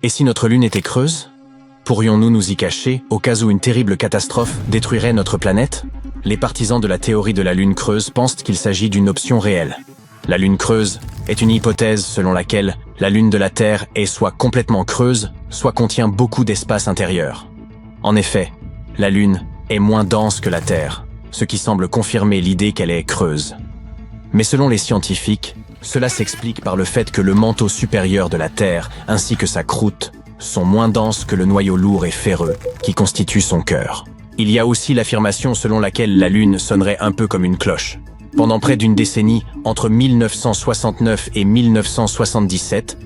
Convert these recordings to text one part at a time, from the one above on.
Et si notre Lune était creuse? Pourrions-nous nous y cacher au cas où une terrible catastrophe détruirait notre planète? Les partisans de la théorie de la Lune creuse pensent qu'il s'agit d'une option réelle. La Lune creuse est une hypothèse selon laquelle la Lune de la Terre est soit complètement creuse, soit contient beaucoup d'espace intérieur. En effet, la Lune est moins dense que la Terre, ce qui semble confirmer l'idée qu'elle est creuse. Mais selon les scientifiques, cela s'explique par le fait que le manteau supérieur de la Terre ainsi que sa croûte sont moins denses que le noyau lourd et ferreux qui constitue son cœur. Il y a aussi l'affirmation selon laquelle la Lune sonnerait un peu comme une cloche. Pendant près d'une décennie, entre 1969 et 1977,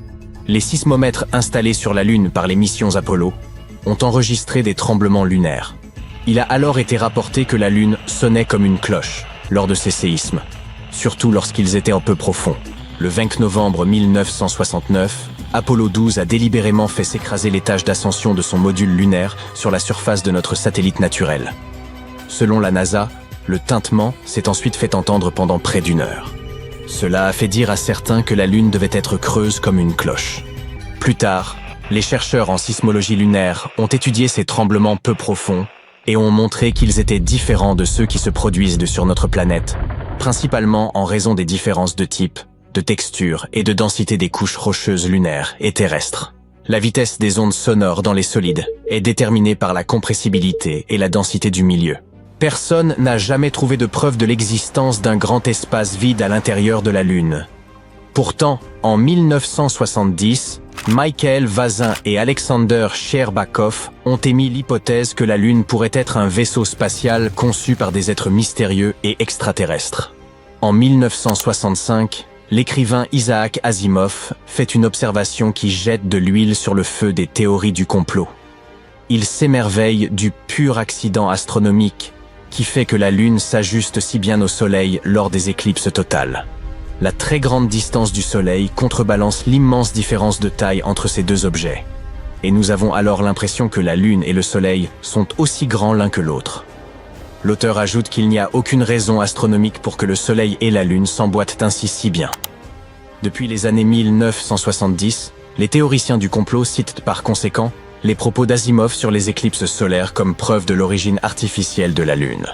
les sismomètres installés sur la Lune par les missions Apollo ont enregistré des tremblements lunaires. Il a alors été rapporté que la Lune sonnait comme une cloche lors de ces séismes, surtout lorsqu'ils étaient un peu profonds. Le 20 novembre 1969, Apollo 12 a délibérément fait s'écraser l'étage d'ascension de son module lunaire sur la surface de notre satellite naturel. Selon la NASA, le tintement s'est ensuite fait entendre pendant près d'1 heure. Cela a fait dire à certains que la Lune devait être creuse comme une cloche. Plus tard, les chercheurs en sismologie lunaire ont étudié ces tremblements peu profonds et ont montré qu'ils étaient différents de ceux qui se produisent sur notre planète, principalement en raison des différences de type, de texture et de densité des couches rocheuses lunaires et terrestres. La vitesse des ondes sonores dans les solides est déterminée par la compressibilité et la densité du milieu. Personne n'a jamais trouvé de preuve de l'existence d'un grand espace vide à l'intérieur de la Lune. Pourtant, en 1970, Michael Vazin et Alexander Shcherbakov ont émis l'hypothèse que la Lune pourrait être un vaisseau spatial conçu par des êtres mystérieux et extraterrestres. En 1965, l'écrivain Isaac Asimov fait une observation qui jette de l'huile sur le feu des théories du complot. Il s'émerveille du pur accident astronomique qui fait que la Lune s'ajuste si bien au Soleil lors des éclipses totales. La très grande distance du Soleil contrebalance l'immense différence de taille entre ces deux objets. Et nous avons alors l'impression que la Lune et le Soleil sont aussi grands l'un que l'autre. L'auteur ajoute qu'il n'y a aucune raison astronomique pour que le Soleil et la Lune s'emboîtent ainsi si bien. Depuis les années 1970, les théoriciens du complot citent par conséquent les propos d'Asimov sur les éclipses solaires comme preuve de l'origine artificielle de la Lune.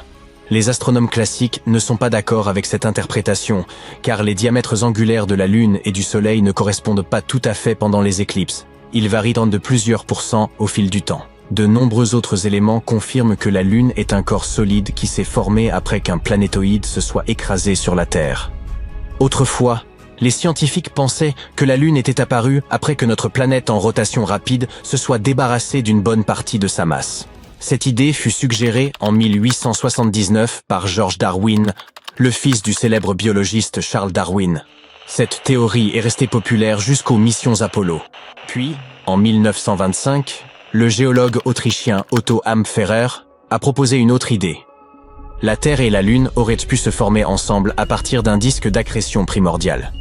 Les astronomes classiques ne sont pas d'accord avec cette interprétation, car les diamètres angulaires de la Lune et du Soleil ne correspondent pas tout à fait pendant les éclipses. Ils varient de plusieurs pourcents au fil du temps. De nombreux autres éléments confirment que la Lune est un corps solide qui s'est formé après qu'un planétoïde se soit écrasé sur la Terre. Autrefois, les scientifiques pensaient que la Lune était apparue après que notre planète en rotation rapide se soit débarrassée d'une bonne partie de sa masse. Cette idée fut suggérée en 1879 par George Darwin, le fils du célèbre biologiste Charles Darwin. Cette théorie est restée populaire jusqu'aux missions Apollo. Puis, en 1925, le géologue autrichien Otto Ampferer a proposé une autre idée. La Terre et la Lune auraient pu se former ensemble à partir d'un disque d'accrétion primordial.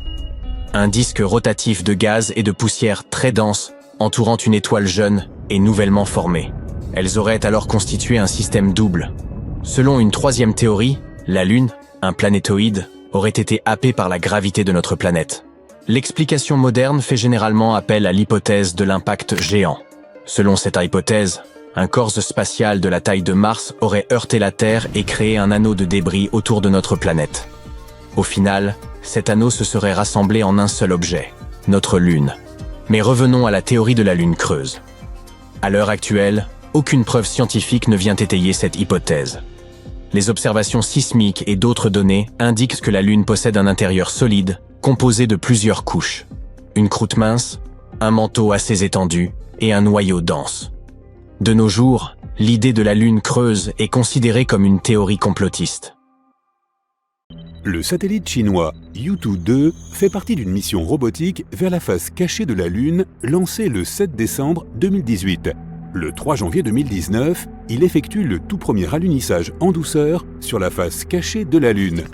Un disque rotatif de gaz et de poussière très dense entourant une étoile jeune et nouvellement formée. Elles auraient alors constitué un système double. Selon une troisième théorie, la Lune, un planétoïde, aurait été happée par la gravité de notre planète. L'explication moderne fait généralement appel à l'hypothèse de l'impact géant. Selon cette hypothèse, un corps spatial de la taille de Mars aurait heurté la Terre et créé un anneau de débris autour de notre planète. Au final, cet anneau se serait rassemblé en un seul objet, notre Lune. Mais revenons à la théorie de la Lune creuse. À l'heure actuelle, aucune preuve scientifique ne vient étayer cette hypothèse. Les observations sismiques et d'autres données indiquent que la Lune possède un intérieur solide, composé de plusieurs couches. Une croûte mince, un manteau assez étendu et un noyau dense. De nos jours, l'idée de la Lune creuse est considérée comme une théorie complotiste. Le satellite chinois Yutu-2 fait partie d'une mission robotique vers la face cachée de la Lune lancée le 7 décembre 2018. Le 3 janvier 2019, il effectue le tout premier alunissage en douceur sur la face cachée de la Lune.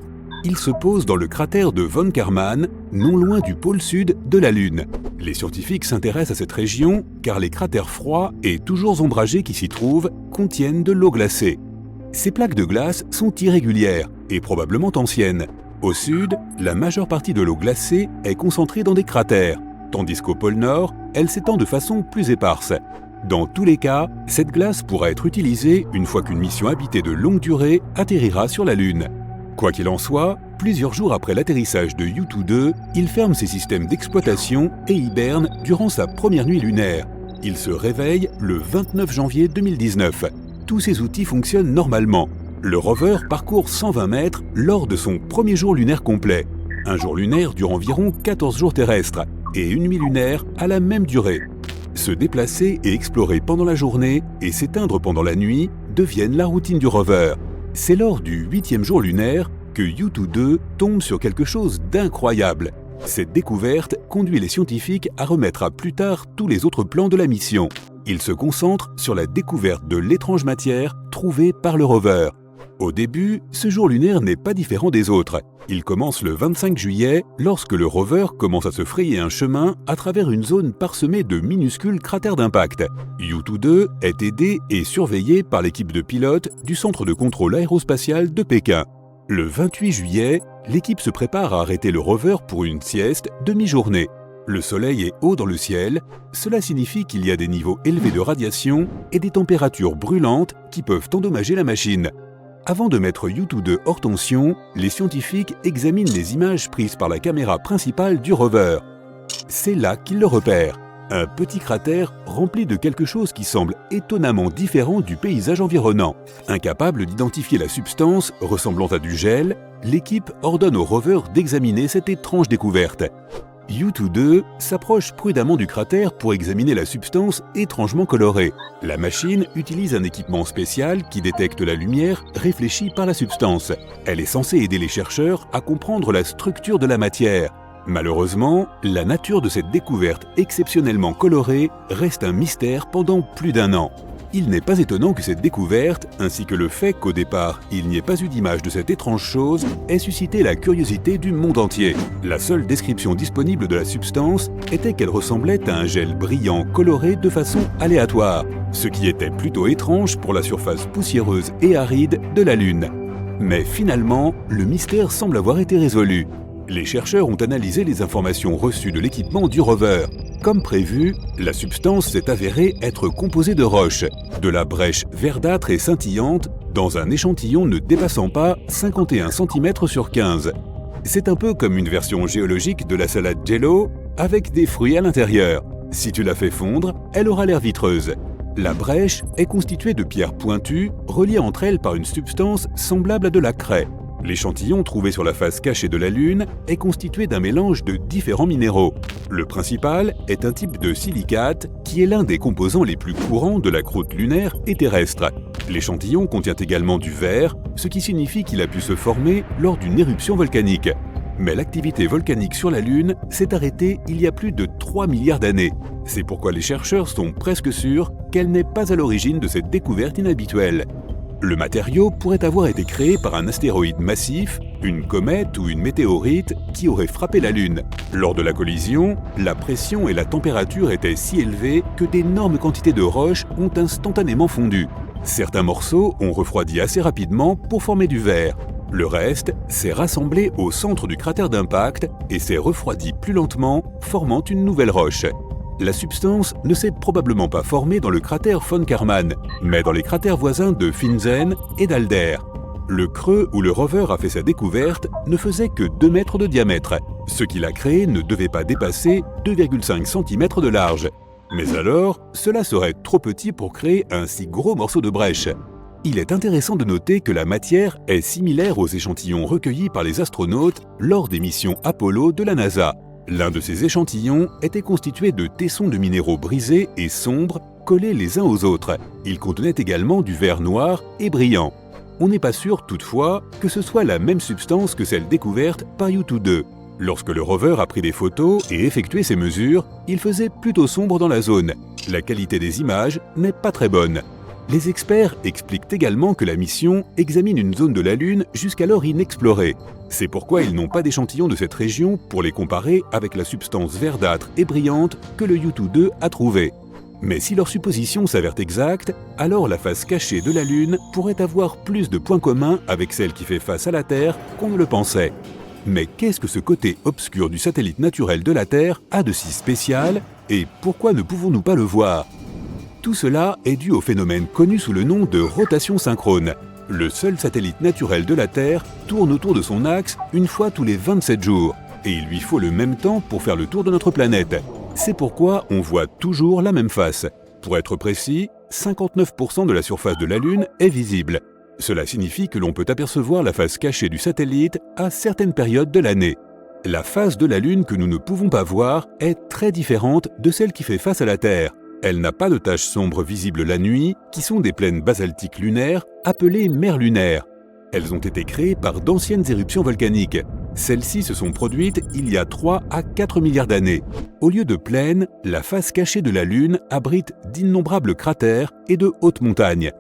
Il se pose dans le cratère de Von Karman, non loin du pôle sud de la Lune. Les scientifiques s'intéressent à cette région car les cratères froids et toujours ombragés qui s'y trouvent contiennent de l'eau glacée. Ces plaques de glace sont irrégulières et probablement anciennes. Au sud, la majeure partie de l'eau glacée est concentrée dans des cratères. tandis qu'au pôle Nord, elle s'étend de façon plus éparse. Dans tous les cas, cette glace pourra être utilisée une fois qu'une mission habitée de longue durée atterrira sur la Lune. Quoi qu'il en soit, plusieurs jours après l'atterrissage de Yutu-2, il ferme ses systèmes d'exploitation et hiberne durant sa première nuit lunaire. Il se réveille le 29 janvier 2019. Tous ses outils fonctionnent normalement. Le rover parcourt 120 mètres lors de son premier jour lunaire complet. Un jour lunaire dure environ 14 jours terrestres et une nuit lunaire a la même durée. Se déplacer et explorer pendant la journée et s'éteindre pendant la nuit deviennent la routine du rover. C'est lors du 8e jour lunaire que Yutu-2 tombe sur quelque chose d'incroyable. Cette découverte conduit les scientifiques à remettre à plus tard tous les autres plans de la mission. Ils se concentrent sur la découverte de l'étrange matière trouvée par le rover. Au début, ce jour lunaire n'est pas différent des autres. Il commence le 25 juillet lorsque le rover commence à se frayer un chemin à travers une zone parsemée de minuscules cratères d'impact. Yutu-2 est aidé et surveillé par l'équipe de pilotes du Centre de contrôle aérospatial de Pékin. Le 28 juillet, l'équipe se prépare à arrêter le rover pour une sieste de mi-journée. Le soleil est haut dans le ciel, cela signifie qu'il y a des niveaux élevés de radiation et des températures brûlantes qui peuvent endommager la machine. Avant de mettre Yutu-2 hors tension, les scientifiques examinent les images prises par la caméra principale du rover. C'est là qu'ils le repèrent. Un petit cratère rempli de quelque chose qui semble étonnamment différent du paysage environnant. Incapable d'identifier la substance ressemblant à du gel, l'équipe ordonne au rover d'examiner cette étrange découverte. Yutu-2 s'approche prudemment du cratère pour examiner la substance étrangement colorée. La machine utilise un équipement spécial qui détecte la lumière réfléchie par la substance. Elle est censée aider les chercheurs à comprendre la structure de la matière. Malheureusement, la nature de cette découverte exceptionnellement colorée reste un mystère pendant plus d'un an. Il n'est pas étonnant que cette découverte, ainsi que le fait qu'au départ il n'y ait pas eu d'image de cette étrange chose, ait suscité la curiosité du monde entier. La seule description disponible de la substance était qu'elle ressemblait à un gel brillant coloré de façon aléatoire, ce qui était plutôt étrange pour la surface poussiéreuse et aride de la Lune. Mais finalement, le mystère semble avoir été résolu. Les chercheurs ont analysé les informations reçues de l'équipement du rover. Comme prévu, la substance s'est avérée être composée de roches, de la brèche verdâtre et scintillante dans un échantillon ne dépassant pas 51 cm sur 15. C'est un peu comme une version géologique de la salade Jell-O avec des fruits à l'intérieur. Si tu la fais fondre, elle aura l'air vitreuse. La brèche est constituée de pierres pointues reliées entre elles par une substance semblable à de la craie. L'échantillon trouvé sur la face cachée de la Lune est constitué d'un mélange de différents minéraux. Le principal est un type de silicate qui est l'un des composants les plus courants de la croûte lunaire et terrestre. L'échantillon contient également du verre, ce qui signifie qu'il a pu se former lors d'une éruption volcanique. Mais l'activité volcanique sur la Lune s'est arrêtée il y a plus de 3 milliards d'années. C'est pourquoi les chercheurs sont presque sûrs qu'elle n'est pas à l'origine de cette découverte inhabituelle. Le matériau pourrait avoir été créé par un astéroïde massif, une comète ou une météorite qui aurait frappé la Lune. Lors de la collision, la pression et la température étaient si élevées que d'énormes quantités de roches ont instantanément fondu. Certains morceaux ont refroidi assez rapidement pour former du verre. Le reste s'est rassemblé au centre du cratère d'impact et s'est refroidi plus lentement, formant une nouvelle roche. La substance ne s'est probablement pas formée dans le cratère von Karman, mais dans les cratères voisins de Finsen et d'Alder. Le creux où le rover a fait sa découverte ne faisait que 2 mètres de diamètre. Ce qu'il a créé ne devait pas dépasser 2,5 cm de large. Mais alors, cela serait trop petit pour créer un si gros morceau de brèche. Il est intéressant de noter que la matière est similaire aux échantillons recueillis par les astronautes lors des missions Apollo de la NASA. L'un de ces échantillons était constitué de tessons de minéraux brisés et sombres collés les uns aux autres. Il contenait également du verre noir et brillant. On n'est pas sûr toutefois que ce soit la même substance que celle découverte par Yutu-2. Lorsque le rover a pris des photos et effectué ses mesures, il faisait plutôt sombre dans la zone. La qualité des images n'est pas très bonne. Les experts expliquent également que la mission examine une zone de la Lune jusqu'alors inexplorée. C'est pourquoi ils n'ont pas d'échantillons de cette région pour les comparer avec la substance verdâtre et brillante que le Yutu-2 a trouvée. Mais si leur supposition s'avère exacte, alors la face cachée de la Lune pourrait avoir plus de points communs avec celle qui fait face à la Terre qu'on ne le pensait. Mais qu'est-ce que ce côté obscur du satellite naturel de la Terre a de si spécial et pourquoi ne pouvons-nous pas le voir? Tout cela est dû au phénomène connu sous le nom de rotation synchrone. Le seul satellite naturel de la Terre tourne autour de son axe une fois tous les 27 jours et il lui faut le même temps pour faire le tour de notre planète. C'est pourquoi on voit toujours la même face. Pour être précis, 59% de la surface de la Lune est visible. Cela signifie que l'on peut apercevoir la face cachée du satellite à certaines périodes de l'année. La face de la Lune que nous ne pouvons pas voir est très différente de celle qui fait face à la Terre. Elle n'a pas de taches sombres visibles la nuit, qui sont des plaines basaltiques lunaires appelées mers lunaires. Elles ont été créées par d'anciennes éruptions volcaniques. Celles-ci se sont produites il y a 3 à 4 milliards d'années. Au lieu de plaines, la face cachée de la Lune abrite d'innombrables cratères et de hautes montagnes.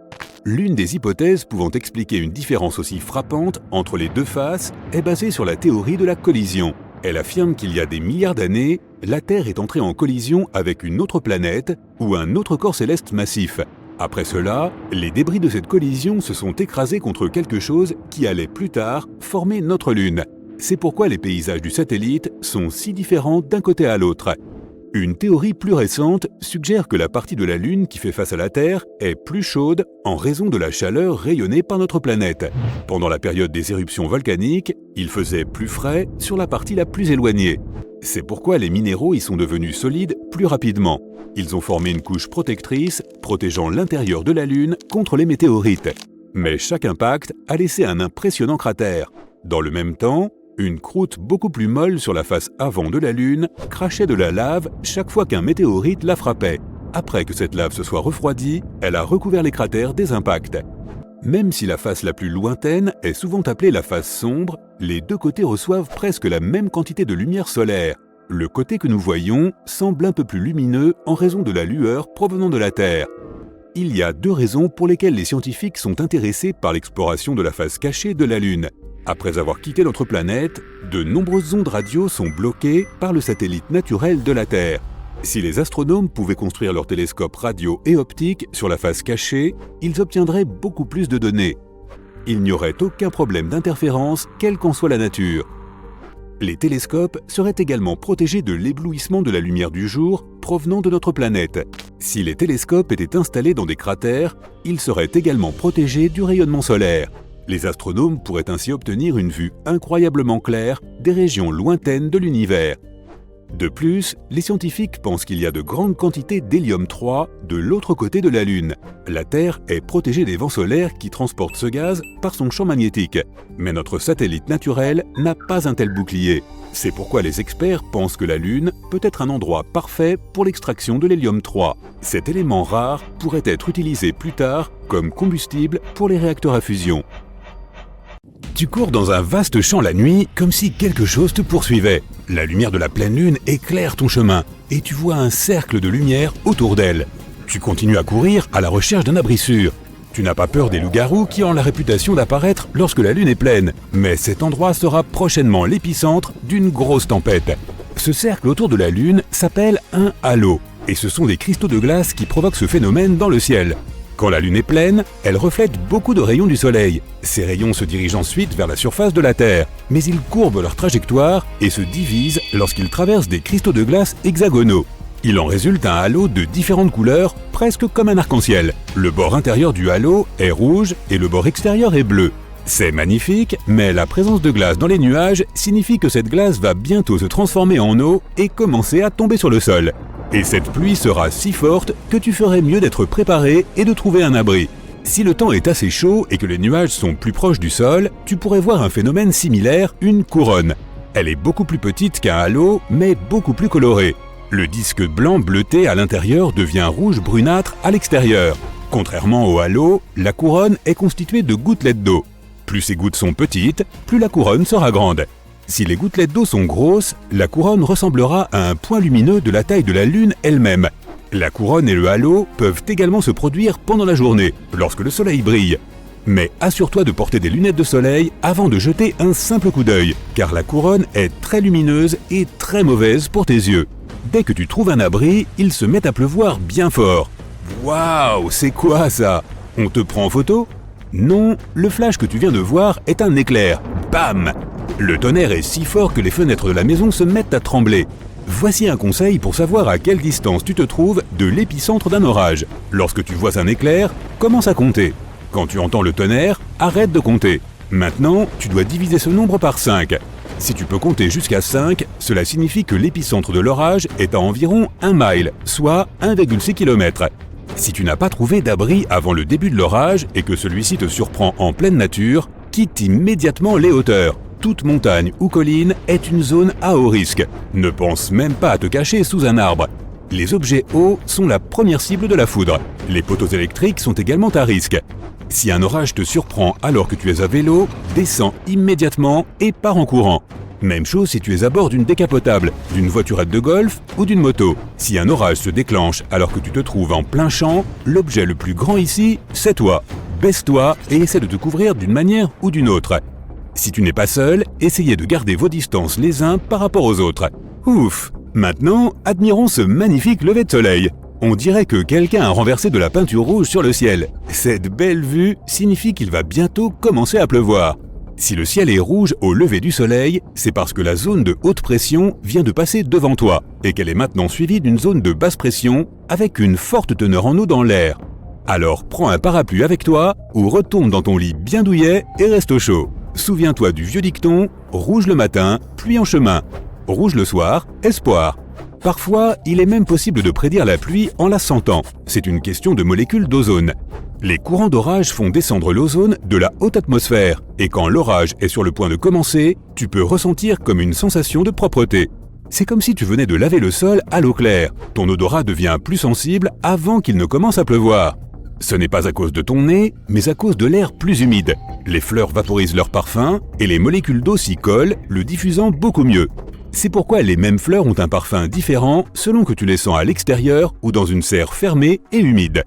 L'une des hypothèses pouvant expliquer une différence aussi frappante entre les deux faces est basée sur la théorie de la collision. Elle affirme qu'il y a des milliards d'années, la Terre est entrée en collision avec une autre planète ou un autre corps céleste massif. Après cela, les débris de cette collision se sont écrasés contre quelque chose qui allait plus tard former notre Lune. C'est pourquoi les paysages du satellite sont si différents d'un côté à l'autre. Une théorie plus récente suggère que la partie de la Lune qui fait face à la Terre est plus chaude en raison de la chaleur rayonnée par notre planète. Pendant la période des éruptions volcaniques, il faisait plus frais sur la partie la plus éloignée. C'est pourquoi les minéraux y sont devenus solides plus rapidement. Ils ont formé une couche protectrice protégeant l'intérieur de la Lune contre les météorites. Mais chaque impact a laissé un impressionnant cratère. Dans le même temps, une croûte beaucoup plus molle sur la face avant de la Lune crachait de la lave chaque fois qu'un météorite la frappait. Après que cette lave se soit refroidie, elle a recouvert les cratères des impacts. Même si la face la plus lointaine est souvent appelée la face sombre, les deux côtés reçoivent presque la même quantité de lumière solaire. Le côté que nous voyons semble un peu plus lumineux en raison de la lueur provenant de la Terre. Il y a 2 raisons pour lesquelles les scientifiques sont intéressés par l'exploration de la face cachée de la Lune. Après avoir quitté notre planète, de nombreuses ondes radio sont bloquées par le satellite naturel de la Terre. Si les astronomes pouvaient construire leurs télescopes radio et optiques sur la face cachée, ils obtiendraient beaucoup plus de données. Il n'y aurait aucun problème d'interférence, quelle qu'en soit la nature. Les télescopes seraient également protégés de l'éblouissement de la lumière du jour provenant de notre planète. Si les télescopes étaient installés dans des cratères, ils seraient également protégés du rayonnement solaire. Les astronomes pourraient ainsi obtenir une vue incroyablement claire des régions lointaines de l'univers. De plus, les scientifiques pensent qu'il y a de grandes quantités d'hélium-3 de l'autre côté de la Lune. La Terre est protégée des vents solaires qui transportent ce gaz par son champ magnétique. Mais notre satellite naturel n'a pas un tel bouclier. C'est pourquoi les experts pensent que la Lune peut être un endroit parfait pour l'extraction de l'hélium-3. Cet élément rare pourrait être utilisé plus tard comme combustible pour les réacteurs à fusion. Tu cours dans un vaste champ la nuit comme si quelque chose te poursuivait. La lumière de la pleine lune éclaire ton chemin et tu vois un cercle de lumière autour d'elle. Tu continues à courir à la recherche d'un abri sûr. Tu n'as pas peur des loups-garous qui ont la réputation d'apparaître lorsque la lune est pleine, mais cet endroit sera prochainement l'épicentre d'une grosse tempête. Ce cercle autour de la lune s'appelle un halo et ce sont des cristaux de glace qui provoquent ce phénomène dans le ciel. Quand la Lune est pleine, elle reflète beaucoup de rayons du Soleil. Ces rayons se dirigent ensuite vers la surface de la Terre, mais ils courbent leur trajectoire et se divisent lorsqu'ils traversent des cristaux de glace hexagonaux. Il en résulte un halo de différentes couleurs, presque comme un arc-en-ciel. Le bord intérieur du halo est rouge et le bord extérieur est bleu. C'est magnifique, mais la présence de glace dans les nuages signifie que cette glace va bientôt se transformer en eau et commencer à tomber sur le sol. Et cette pluie sera si forte que tu ferais mieux d'être préparé et de trouver un abri. Si le temps est assez chaud et que les nuages sont plus proches du sol, tu pourrais voir un phénomène similaire, une couronne. Elle est beaucoup plus petite qu'un halo, mais beaucoup plus colorée. Le disque blanc bleuté à l'intérieur devient rouge brunâtre à l'extérieur. Contrairement au halo, la couronne est constituée de gouttelettes d'eau. Plus ces gouttes sont petites, plus la couronne sera grande. Si les gouttelettes d'eau sont grosses, la couronne ressemblera à un point lumineux de la taille de la Lune elle-même. La couronne et le halo peuvent également se produire pendant la journée, lorsque le soleil brille. Mais assure-toi de porter des lunettes de soleil avant de jeter un simple coup d'œil, car la couronne est très lumineuse et très mauvaise pour tes yeux. Dès que tu trouves un abri, il se met à pleuvoir bien fort. Waouh, c'est quoi ça? On te prend en photo? Non, le flash que tu viens de voir est un éclair. Bam! Le tonnerre est si fort que les fenêtres de la maison se mettent à trembler. Voici un conseil pour savoir à quelle distance tu te trouves de l'épicentre d'un orage. Lorsque tu vois un éclair, commence à compter. Quand tu entends le tonnerre, arrête de compter. Maintenant, tu dois diviser ce nombre par 5. Si tu peux compter jusqu'à 5, cela signifie que l'épicentre de l'orage est à environ 1 mile, soit 1,6 km. Si tu n'as pas trouvé d'abri avant le début de l'orage et que celui-ci te surprend en pleine nature, quitte immédiatement les hauteurs. Toute montagne ou colline est une zone à haut risque. Ne pense même pas à te cacher sous un arbre. Les objets hauts sont la première cible de la foudre. Les poteaux électriques sont également à risque. Si un orage te surprend alors que tu es à vélo, descends immédiatement et pars en courant. Même chose si tu es à bord d'une décapotable, d'une voiturette de golf ou d'une moto. Si un orage se déclenche alors que tu te trouves en plein champ, l'objet le plus grand ici, c'est toi. Baisse-toi et essaie de te couvrir d'une manière ou d'une autre. Si tu n'es pas seul, essayez de garder vos distances les uns par rapport aux autres. Ouf! Maintenant, admirons ce magnifique lever de soleil. On dirait que quelqu'un a renversé de la peinture rouge sur le ciel. Cette belle vue signifie qu'il va bientôt commencer à pleuvoir. Si le ciel est rouge au lever du soleil, c'est parce que la zone de haute pression vient de passer devant toi et qu'elle est maintenant suivie d'une zone de basse pression avec une forte teneur en eau dans l'air. Alors prends un parapluie avec toi ou retourne dans ton lit bien douillet et reste au chaud. Souviens-toi du vieux dicton « rouge le matin, pluie en chemin ». Rouge le soir, espoir. Parfois, il est même possible de prédire la pluie en la sentant. C'est une question de molécules d'ozone. Les courants d'orage font descendre l'ozone de la haute atmosphère, et quand l'orage est sur le point de commencer, tu peux ressentir comme une sensation de propreté. C'est comme si tu venais de laver le sol à l'eau claire. Ton odorat devient plus sensible avant qu'il ne commence à pleuvoir. Ce n'est pas à cause de ton nez, mais à cause de l'air plus humide. Les fleurs vaporisent leur parfum, et les molécules d'eau s'y collent, le diffusant beaucoup mieux. C'est pourquoi les mêmes fleurs ont un parfum différent selon que tu les sens à l'extérieur ou dans une serre fermée et humide.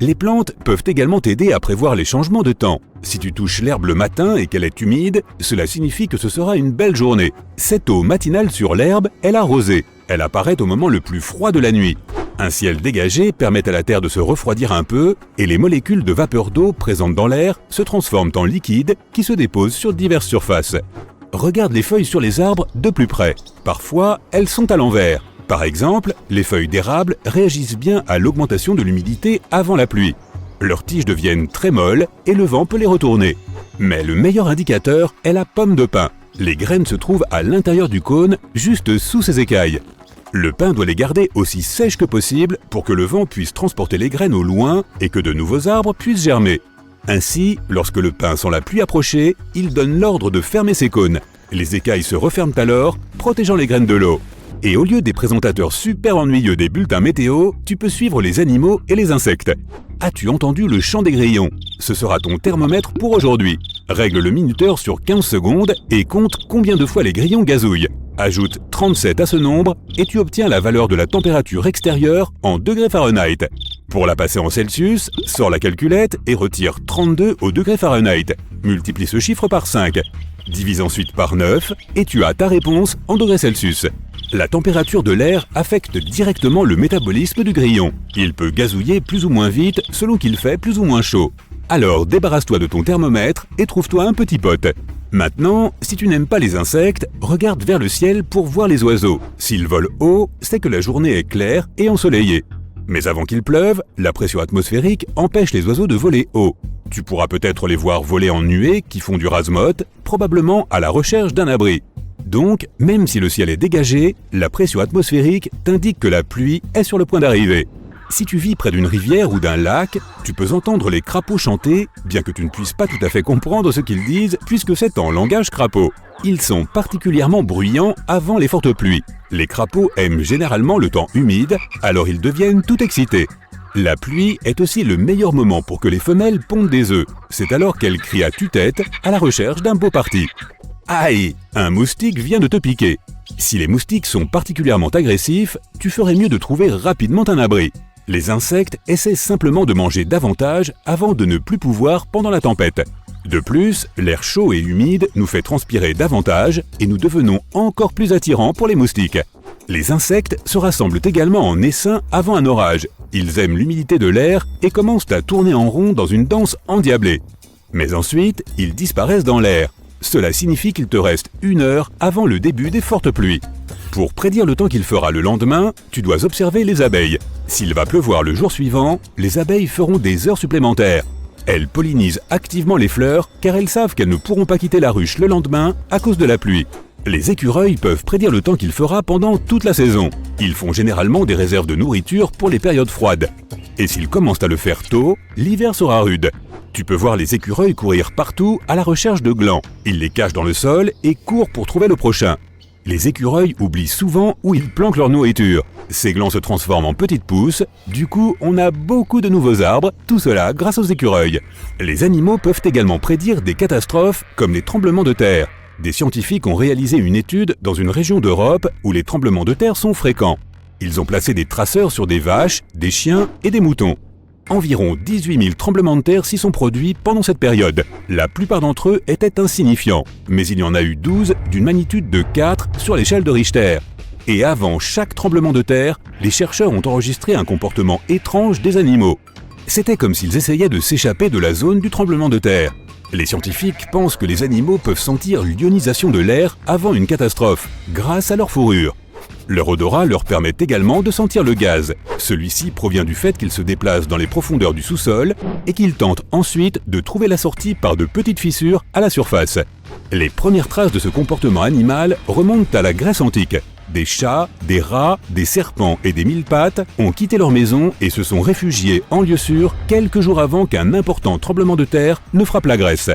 Les plantes peuvent également t'aider à prévoir les changements de temps. Si tu touches l'herbe le matin et qu'elle est humide, cela signifie que ce sera une belle journée. Cette eau matinale sur l'herbe est la rosée. Elle apparaît au moment le plus froid de la nuit. Un ciel dégagé permet à la Terre de se refroidir un peu et les molécules de vapeur d'eau présentes dans l'air se transforment en liquide qui se déposent sur diverses surfaces. Regarde les feuilles sur les arbres de plus près. Parfois, elles sont à l'envers. Par exemple, les feuilles d'érable réagissent bien à l'augmentation de l'humidité avant la pluie. Leurs tiges deviennent très molles et le vent peut les retourner. Mais le meilleur indicateur est la pomme de pin. Les graines se trouvent à l'intérieur du cône, juste sous ses écailles. Le pin doit les garder aussi sèches que possible pour que le vent puisse transporter les graines au loin et que de nouveaux arbres puissent germer. Ainsi, lorsque le pin sent la pluie approcher, il donne l'ordre de fermer ses cônes. Les écailles se referment alors, protégeant les graines de l'eau. Et au lieu des présentateurs super ennuyeux des bulletins météo, tu peux suivre les animaux et les insectes. As-tu entendu le chant des grillons? Ce sera ton thermomètre pour aujourd'hui. Règle le minuteur sur 15 secondes et compte combien de fois les grillons gazouillent. Ajoute 37 à ce nombre et tu obtiens la valeur de la température extérieure en degrés Fahrenheit. Pour la passer en Celsius, sors la calculette et retire 32 au degré Fahrenheit. Multiplie ce chiffre par 5. Divise ensuite par 9 et tu as ta réponse en degrés Celsius. La température de l'air affecte directement le métabolisme du grillon. Il peut gazouiller plus ou moins vite selon qu'il fait plus ou moins chaud. Alors débarrasse-toi de ton thermomètre et trouve-toi un petit pote. Maintenant, si tu n'aimes pas les insectes, regarde vers le ciel pour voir les oiseaux. S'ils volent haut, c'est que la journée est claire et ensoleillée. Mais avant qu'il pleuve, la pression atmosphérique empêche les oiseaux de voler haut. Tu pourras peut-être les voir voler en nuées qui font du rasemote, probablement à la recherche d'un abri. Donc, même si le ciel est dégagé, la pression atmosphérique t'indique que la pluie est sur le point d'arriver. Si tu vis près d'une rivière ou d'un lac, tu peux entendre les crapauds chanter, bien que tu ne puisses pas tout à fait comprendre ce qu'ils disent puisque c'est en langage crapaud. Ils sont particulièrement bruyants avant les fortes pluies. Les crapauds aiment généralement le temps humide, alors ils deviennent tout excités. La pluie est aussi le meilleur moment pour que les femelles pondent des œufs. C'est alors qu'elles crient à tue-tête à la recherche d'un beau parti. Aïe! Un moustique vient de te piquer. Si les moustiques sont particulièrement agressifs, tu ferais mieux de trouver rapidement un abri. Les insectes essaient simplement de manger davantage avant de ne plus pouvoir pendant la tempête. De plus, l'air chaud et humide nous fait transpirer davantage et nous devenons encore plus attirants pour les moustiques. Les insectes se rassemblent également en essaim avant un orage. Ils aiment l'humidité de l'air et commencent à tourner en rond dans une danse endiablée. Mais ensuite, ils disparaissent dans l'air. Cela signifie qu'il te reste 1 heure avant le début des fortes pluies. Pour prédire le temps qu'il fera le lendemain, tu dois observer les abeilles. S'il va pleuvoir le jour suivant, les abeilles feront des heures supplémentaires. Elles pollinisent activement les fleurs car elles savent qu'elles ne pourront pas quitter la ruche le lendemain à cause de la pluie. Les écureuils peuvent prédire le temps qu'il fera pendant toute la saison. Ils font généralement des réserves de nourriture pour les périodes froides. Et s'ils commencent à le faire tôt, l'hiver sera rude. Tu peux voir les écureuils courir partout à la recherche de glands. Ils les cachent dans le sol et courent pour trouver le prochain. Les écureuils oublient souvent où ils planquent leur nourriture. Ces glands se transforment en petites pousses, du coup on a beaucoup de nouveaux arbres, tout cela grâce aux écureuils. Les animaux peuvent également prédire des catastrophes comme les tremblements de terre. Des scientifiques ont réalisé une étude dans une région d'Europe où les tremblements de terre sont fréquents. Ils ont placé des traceurs sur des vaches, des chiens et des moutons. Environ 18 000 tremblements de terre s'y sont produits pendant cette période. La plupart d'entre eux étaient insignifiants, mais il y en a eu 12 d'une magnitude de 4 sur l'échelle de Richter. Et avant chaque tremblement de terre, les chercheurs ont enregistré un comportement étrange des animaux. C'était comme s'ils essayaient de s'échapper de la zone du tremblement de terre. Les scientifiques pensent que les animaux peuvent sentir l'ionisation de l'air avant une catastrophe, grâce à leur fourrure. Leur odorat leur permet également de sentir le gaz. Celui-ci provient du fait qu'ils se déplacent dans les profondeurs du sous-sol et qu'ils tentent ensuite de trouver la sortie par de petites fissures à la surface. Les premières traces de ce comportement animal remontent à la Grèce antique. Des chats, des rats, des serpents et des mille-pattes ont quitté leur maison et se sont réfugiés en lieu sûr quelques jours avant qu'un important tremblement de terre ne frappe la Grèce.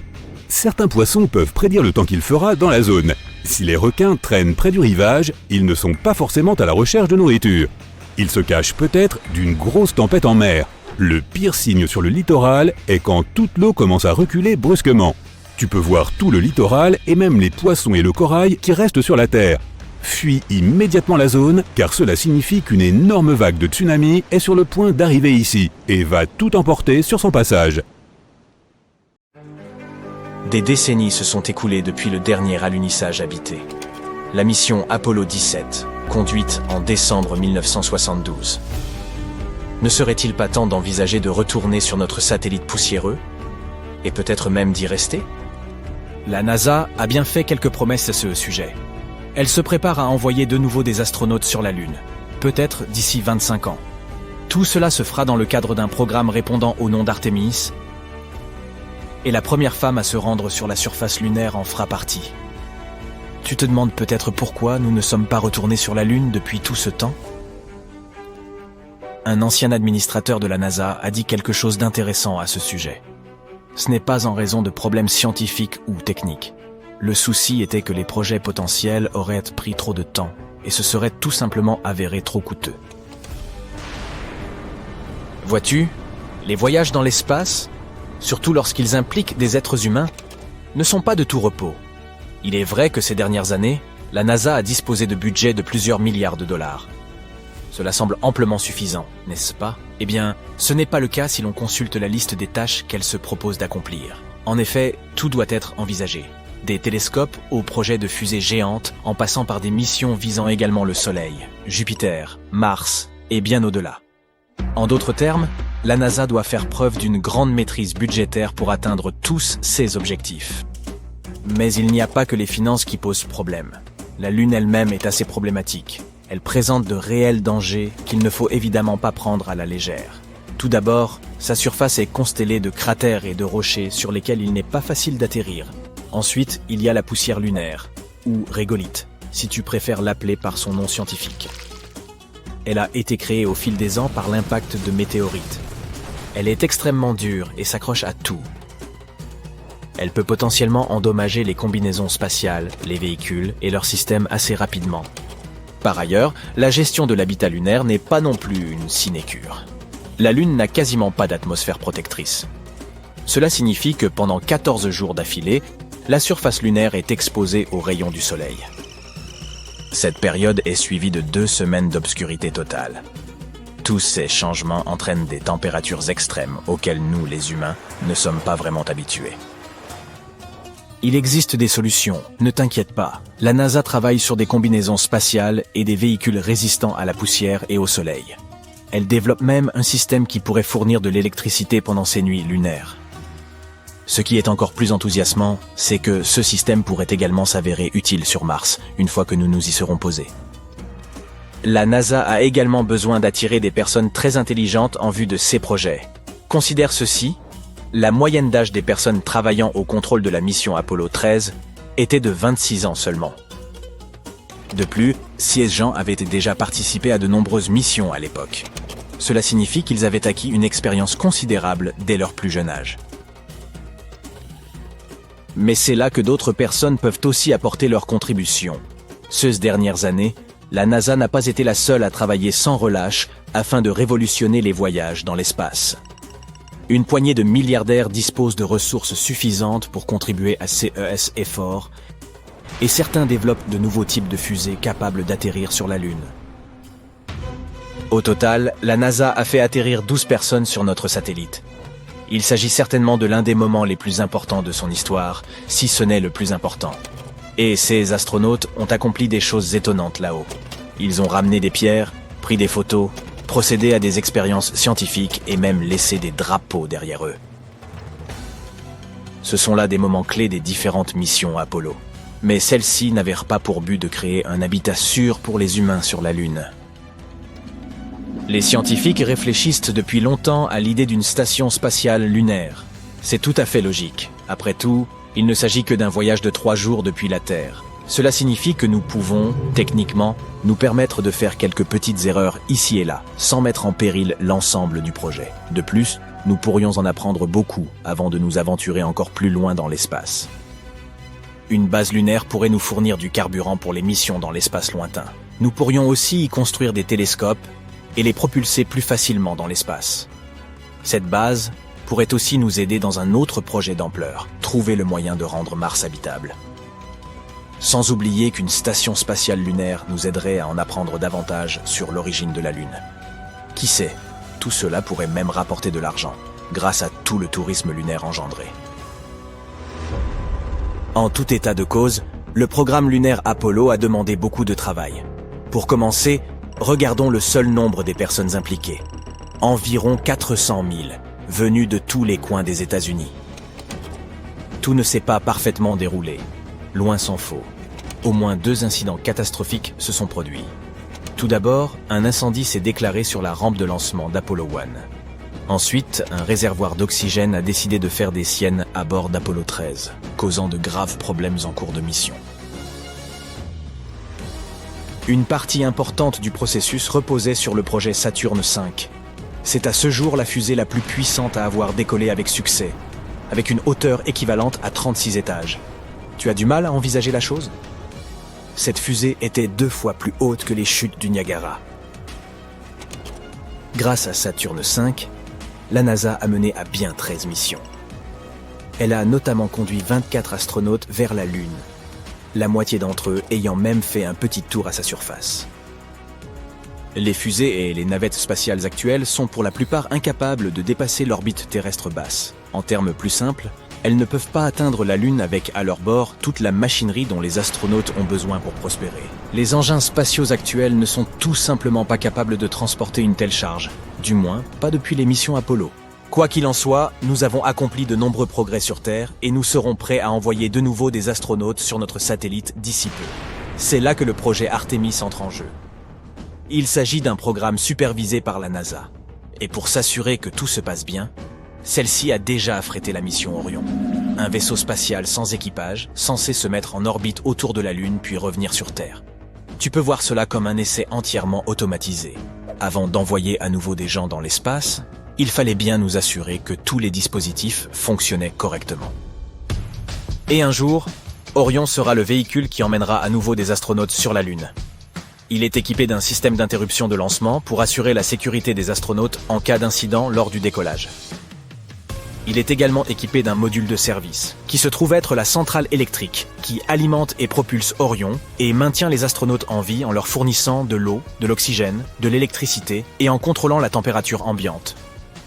Certains poissons peuvent prédire le temps qu'il fera dans la zone. Si les requins traînent près du rivage, ils ne sont pas forcément à la recherche de nourriture. Ils se cachent peut-être d'une grosse tempête en mer. Le pire signe sur le littoral est quand toute l'eau commence à reculer brusquement. Tu peux voir tout le littoral et même les poissons et le corail qui restent sur la terre. Fuis immédiatement la zone car cela signifie qu'une énorme vague de tsunami est sur le point d'arriver ici et va tout emporter sur son passage. Des décennies se sont écoulées depuis le dernier alunissage habité. La mission Apollo 17, conduite en décembre 1972. Ne serait-il pas temps d'envisager de retourner sur notre satellite poussiéreux? Et peut-être même d'y rester? La NASA a bien fait quelques promesses à ce sujet. Elle se prépare à envoyer de nouveau des astronautes sur la Lune, peut-être d'ici 25 ans. Tout cela se fera dans le cadre d'un programme répondant au nom d'Artemis, et la première femme à se rendre sur la surface lunaire en fera partie. Tu te demandes peut-être pourquoi nous ne sommes pas retournés sur la Lune depuis tout ce temps? Un ancien administrateur de la NASA a dit quelque chose d'intéressant à ce sujet. Ce n'est pas en raison de problèmes scientifiques ou techniques. Le souci était que les projets potentiels auraient pris trop de temps et se seraient tout simplement avérés trop coûteux. Vois-tu, les voyages dans l'espace, surtout lorsqu'ils impliquent des êtres humains, ne sont pas de tout repos. Il est vrai que ces dernières années, la NASA a disposé de budgets de plusieurs milliards de dollars. Cela semble amplement suffisant, n'est-ce pas? Eh bien, ce n'est pas le cas si l'on consulte la liste des tâches qu'elle se propose d'accomplir. En effet, tout doit être envisagé. Des télescopes aux projets de fusées géantes, en passant par des missions visant également le Soleil, Jupiter, Mars et bien au-delà. En d'autres termes, la NASA doit faire preuve d'une grande maîtrise budgétaire pour atteindre tous ses objectifs. Mais il n'y a pas que les finances qui posent problème. La Lune elle-même est assez problématique. Elle présente de réels dangers qu'il ne faut évidemment pas prendre à la légère. Tout d'abord, sa surface est constellée de cratères et de rochers sur lesquels il n'est pas facile d'atterrir. Ensuite, il y a la poussière lunaire, ou régolithe, si tu préfères l'appeler par son nom scientifique. Elle a été créée au fil des ans par l'impact de météorites. Elle est extrêmement dure et s'accroche à tout. Elle peut potentiellement endommager les combinaisons spatiales, les véhicules et leurs systèmes assez rapidement. Par ailleurs, la gestion de l'habitat lunaire n'est pas non plus une sinécure. La Lune n'a quasiment pas d'atmosphère protectrice. Cela signifie que pendant 14 jours d'affilée, la surface lunaire est exposée aux rayons du Soleil. Cette période est suivie de 2 semaines d'obscurité totale. Tous ces changements entraînent des températures extrêmes auxquelles nous, les humains, ne sommes pas vraiment habitués. Il existe des solutions, ne t'inquiète pas. La NASA travaille sur des combinaisons spatiales et des véhicules résistants à la poussière et au Soleil. Elle développe même un système qui pourrait fournir de l'électricité pendant ces nuits lunaires. Ce qui est encore plus enthousiasmant, c'est que ce système pourrait également s'avérer utile sur Mars, une fois que nous nous y serons posés. La NASA a également besoin d'attirer des personnes très intelligentes en vue de ses projets. Considère ceci, la moyenne d'âge des personnes travaillant au contrôle de la mission Apollo 13 était de 26 ans seulement. De plus, ces gens avaient déjà participé à de nombreuses missions à l'époque. Cela signifie qu'ils avaient acquis une expérience considérable dès leur plus jeune âge. Mais c'est là que d'autres personnes peuvent aussi apporter leur contribution. Ces dernières années, la NASA n'a pas été la seule à travailler sans relâche afin de révolutionner les voyages dans l'espace. Une poignée de milliardaires dispose de ressources suffisantes pour contribuer à ces efforts, et certains développent de nouveaux types de fusées capables d'atterrir sur la Lune. Au total, la NASA a fait atterrir 12 personnes sur notre satellite. Il s'agit certainement de l'un des moments les plus importants de son histoire, si ce n'est le plus important. Et ces astronautes ont accompli des choses étonnantes là-haut. Ils ont ramené des pierres, pris des photos, procédé à des expériences scientifiques et même laissé des drapeaux derrière eux. Ce sont là des moments clés des différentes missions Apollo. Mais celles-ci n'avaient pas pour but de créer un habitat sûr pour les humains sur la Lune. Les scientifiques réfléchissent depuis longtemps à l'idée d'une station spatiale lunaire. C'est tout à fait logique. Après tout, il ne s'agit que d'un voyage de 3 jours depuis la Terre. Cela signifie que nous pouvons, techniquement, nous permettre de faire quelques petites erreurs ici et là, sans mettre en péril l'ensemble du projet. De plus, nous pourrions en apprendre beaucoup avant de nous aventurer encore plus loin dans l'espace. Une base lunaire pourrait nous fournir du carburant pour les missions dans l'espace lointain. Nous pourrions aussi y construire des télescopes et les propulser plus facilement dans l'espace. Cette base pourrait aussi nous aider dans un autre projet d'ampleur, trouver le moyen de rendre Mars habitable. Sans oublier qu'une station spatiale lunaire nous aiderait à en apprendre davantage sur l'origine de la Lune. Qui sait, tout cela pourrait même rapporter de l'argent, grâce à tout le tourisme lunaire engendré. En tout état de cause, le programme lunaire Apollo a demandé beaucoup de travail. Pour commencer, regardons le seul nombre des personnes impliquées. Environ 400 000, venus de tous les coins des États-Unis. Tout ne s'est pas parfaitement déroulé. Loin s'en faut. Au moins 2 incidents catastrophiques se sont produits. Tout d'abord, un incendie s'est déclaré sur la rampe de lancement d'Apollo 1. Ensuite, un réservoir d'oxygène a décidé de faire des siennes à bord d'Apollo 13, causant de graves problèmes en cours de mission. Une partie importante du processus reposait sur le projet Saturne V. C'est à ce jour la fusée la plus puissante à avoir décollé avec succès, avec une hauteur équivalente à 36 étages. Tu as du mal à envisager la chose ? Cette fusée était 2 fois plus haute que les chutes du Niagara. Grâce à Saturne V, la NASA a mené à bien 13 missions. Elle a notamment conduit 24 astronautes vers la Lune, la moitié d'entre eux ayant même fait un petit tour à sa surface. Les fusées et les navettes spatiales actuelles sont pour la plupart incapables de dépasser l'orbite terrestre basse. En termes plus simples, elles ne peuvent pas atteindre la Lune avec à leur bord toute la machinerie dont les astronautes ont besoin pour prospérer. Les engins spatiaux actuels ne sont tout simplement pas capables de transporter une telle charge, du moins pas depuis les missions Apollo. Quoi qu'il en soit, nous avons accompli de nombreux progrès sur Terre et nous serons prêts à envoyer de nouveau des astronautes sur notre satellite d'ici peu. C'est là que le projet Artemis entre en jeu. Il s'agit d'un programme supervisé par la NASA. Et pour s'assurer que tout se passe bien, celle-ci a déjà affrété la mission Orion, un vaisseau spatial sans équipage, censé se mettre en orbite autour de la Lune puis revenir sur Terre. Tu peux voir cela comme un essai entièrement automatisé. Avant d'envoyer à nouveau des gens dans l'espace, il fallait bien nous assurer que tous les dispositifs fonctionnaient correctement. Et un jour, Orion sera le véhicule qui emmènera à nouveau des astronautes sur la Lune. Il est équipé d'un système d'interruption de lancement pour assurer la sécurité des astronautes en cas d'incident lors du décollage. Il est également équipé d'un module de service, qui se trouve être la centrale électrique, qui alimente et propulse Orion et maintient les astronautes en vie en leur fournissant de l'eau, de l'oxygène, de l'électricité et en contrôlant la température ambiante.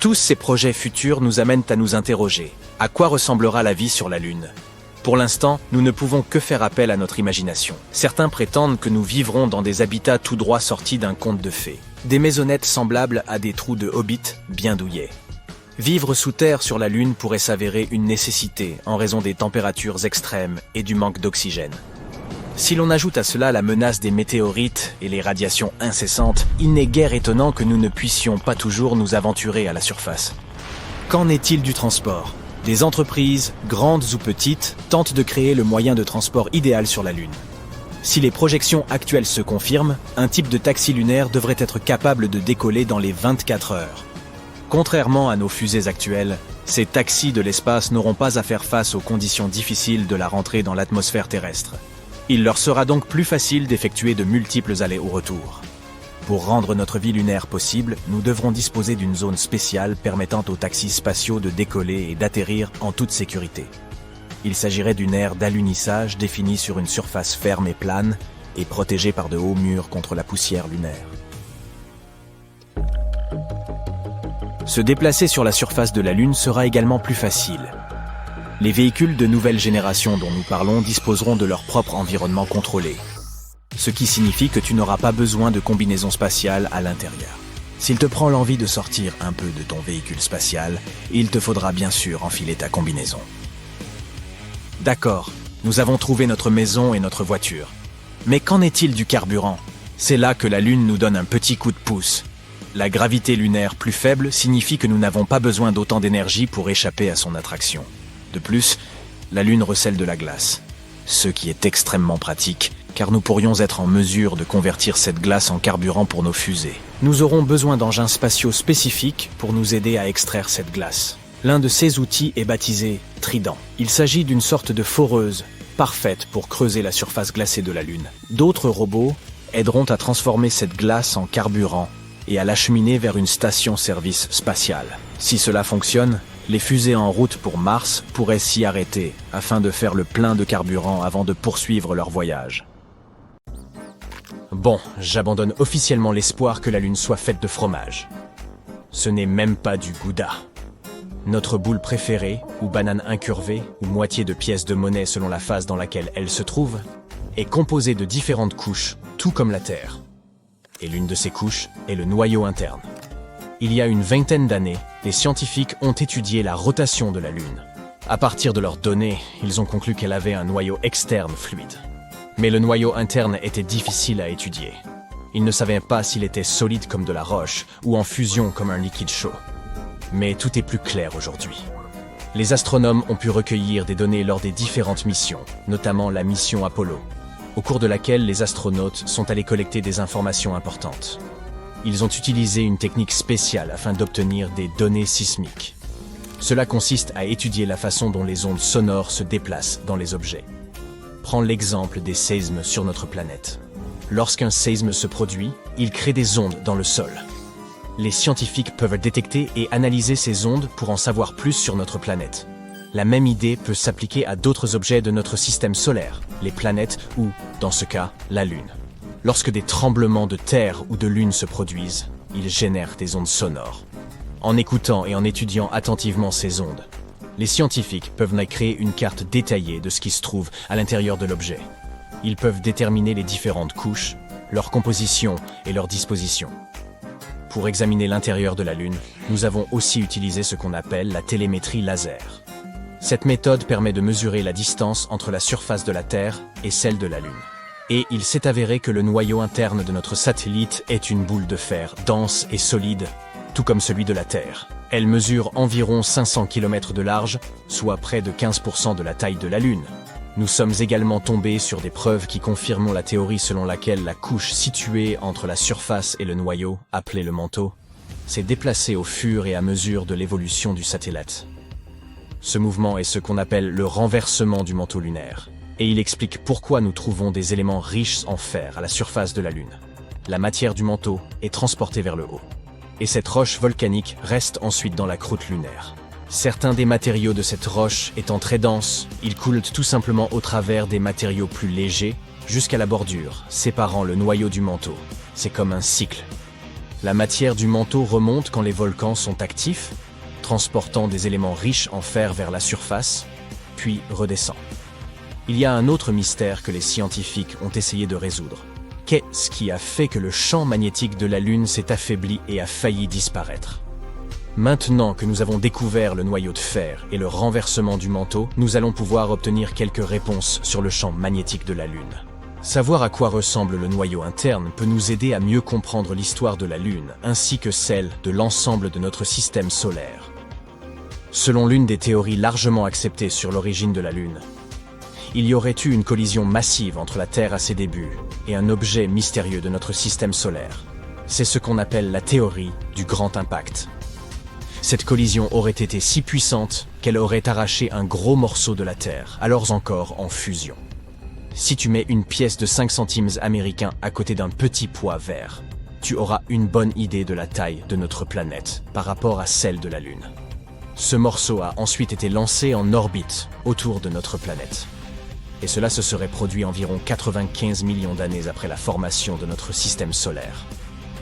Tous ces projets futurs nous amènent à nous interroger. À quoi ressemblera la vie sur la Lune ? Pour l'instant, nous ne pouvons que faire appel à notre imagination. Certains prétendent que nous vivrons dans des habitats tout droit sortis d'un conte de fées. Des maisonnettes semblables à des trous de hobbits bien douillets. Vivre sous terre sur la Lune pourrait s'avérer une nécessité en raison des températures extrêmes et du manque d'oxygène. Si l'on ajoute à cela la menace des météorites et les radiations incessantes, il n'est guère étonnant que nous ne puissions pas toujours nous aventurer à la surface. Qu'en est-il du transport ? Des entreprises, grandes ou petites, tentent de créer le moyen de transport idéal sur la Lune. Si les projections actuelles se confirment, un type de taxi lunaire devrait être capable de décoller dans les 24 heures. Contrairement à nos fusées actuelles, ces taxis de l'espace n'auront pas à faire face aux conditions difficiles de la rentrée dans l'atmosphère terrestre. Il leur sera donc plus facile d'effectuer de multiples allers-retours. Pour rendre notre vie lunaire possible, nous devrons disposer d'une zone spéciale permettant aux taxis spatiaux de décoller et d'atterrir en toute sécurité. Il s'agirait d'une aire d'alunissage définie sur une surface ferme et plane et protégée par de hauts murs contre la poussière lunaire. Se déplacer sur la surface de la Lune sera également plus facile. Les véhicules de nouvelle génération dont nous parlons disposeront de leur propre environnement contrôlé, ce qui signifie que tu n'auras pas besoin de combinaison spatiale à l'intérieur. S'il te prend l'envie de sortir un peu de ton véhicule spatial, il te faudra bien sûr enfiler ta combinaison. D'accord, nous avons trouvé notre maison et notre voiture. Mais qu'en est-il du carburant ? C'est là que la Lune nous donne un petit coup de pouce. La gravité lunaire plus faible signifie que nous n'avons pas besoin d'autant d'énergie pour échapper à son attraction. De plus, la Lune recèle de la glace, ce qui est extrêmement pratique, car nous pourrions être en mesure de convertir cette glace en carburant pour nos fusées. Nous aurons besoin d'engins spatiaux spécifiques pour nous aider à extraire cette glace. L'un de ces outils est baptisé Trident. Il s'agit d'une sorte de foreuse, parfaite pour creuser la surface glacée de la Lune. D'autres robots aideront à transformer cette glace en carburant et à l'acheminer vers une station-service spatiale. Si cela fonctionne, les fusées en route pour Mars pourraient s'y arrêter afin de faire le plein de carburant avant de poursuivre leur voyage. Bon, j'abandonne officiellement l'espoir que la Lune soit faite de fromage. Ce n'est même pas du Gouda. Notre boule préférée, ou banane incurvée, ou moitié de pièces de monnaie selon la phase dans laquelle elle se trouve, est composée de différentes couches, tout comme la Terre. Et l'une de ces couches est le noyau interne. Il y a une vingtaine d'années, les scientifiques ont étudié la rotation de la Lune. À partir de leurs données, ils ont conclu qu'elle avait un noyau externe fluide. Mais le noyau interne était difficile à étudier. Ils ne savaient pas s'il était solide comme de la roche ou en fusion comme un liquide chaud. Mais tout est plus clair aujourd'hui. Les astronomes ont pu recueillir des données lors des différentes missions, notamment la mission Apollo, au cours de laquelle les astronautes sont allés collecter des informations importantes. Ils ont utilisé une technique spéciale afin d'obtenir des données sismiques. Cela consiste à étudier la façon dont les ondes sonores se déplacent dans les objets. Prends l'exemple des séismes sur notre planète. Lorsqu'un séisme se produit, il crée des ondes dans le sol. Les scientifiques peuvent détecter et analyser ces ondes pour en savoir plus sur notre planète. La même idée peut s'appliquer à d'autres objets de notre système solaire, les planètes ou, dans ce cas, la Lune. Lorsque des tremblements de terre ou de lune se produisent, ils génèrent des ondes sonores. En écoutant et en étudiant attentivement ces ondes, les scientifiques peuvent créer une carte détaillée de ce qui se trouve à l'intérieur de l'objet. Ils peuvent déterminer les différentes couches, leur composition et leur disposition. Pour examiner l'intérieur de la Lune, nous avons aussi utilisé ce qu'on appelle la télémétrie laser. Cette méthode permet de mesurer la distance entre la surface de la Terre et celle de la Lune. Et il s'est avéré que le noyau interne de notre satellite est une boule de fer dense et solide, tout comme celui de la Terre. Elle mesure environ 500 km de large, soit près de 15% de la taille de la Lune. Nous sommes également tombés sur des preuves qui confirment la théorie selon laquelle la couche située entre la surface et le noyau, appelée le manteau, s'est déplacée au fur et à mesure de l'évolution du satellite. Ce mouvement est ce qu'on appelle le renversement du manteau lunaire. Et il explique pourquoi nous trouvons des éléments riches en fer à la surface de la Lune. La matière du manteau est transportée vers le haut. Et cette roche volcanique reste ensuite dans la croûte lunaire. Certains des matériaux de cette roche étant très denses, ils coulent tout simplement au travers des matériaux plus légers jusqu'à la bordure, séparant le noyau du manteau. C'est comme un cycle. La matière du manteau remonte quand les volcans sont actifs, transportant des éléments riches en fer vers la surface, puis redescend. Il y a un autre mystère que les scientifiques ont essayé de résoudre. Qu'est-ce qui a fait que le champ magnétique de la Lune s'est affaibli et a failli disparaître ? Maintenant que nous avons découvert le noyau de fer et le renversement du manteau, nous allons pouvoir obtenir quelques réponses sur le champ magnétique de la Lune. Savoir à quoi ressemble le noyau interne peut nous aider à mieux comprendre l'histoire de la Lune ainsi que celle de l'ensemble de notre système solaire. Selon l'une des théories largement acceptées sur l'origine de la Lune, il y aurait eu une collision massive entre la Terre à ses débuts et un objet mystérieux de notre système solaire. C'est ce qu'on appelle la théorie du grand impact. Cette collision aurait été si puissante qu'elle aurait arraché un gros morceau de la Terre, alors encore en fusion. Si tu mets une pièce de 5 centimes américains à côté d'un petit pois vert, tu auras une bonne idée de la taille de notre planète par rapport à celle de la Lune. Ce morceau a ensuite été lancé en orbite autour de notre planète. Et cela se serait produit environ 95 millions d'années après la formation de notre système solaire.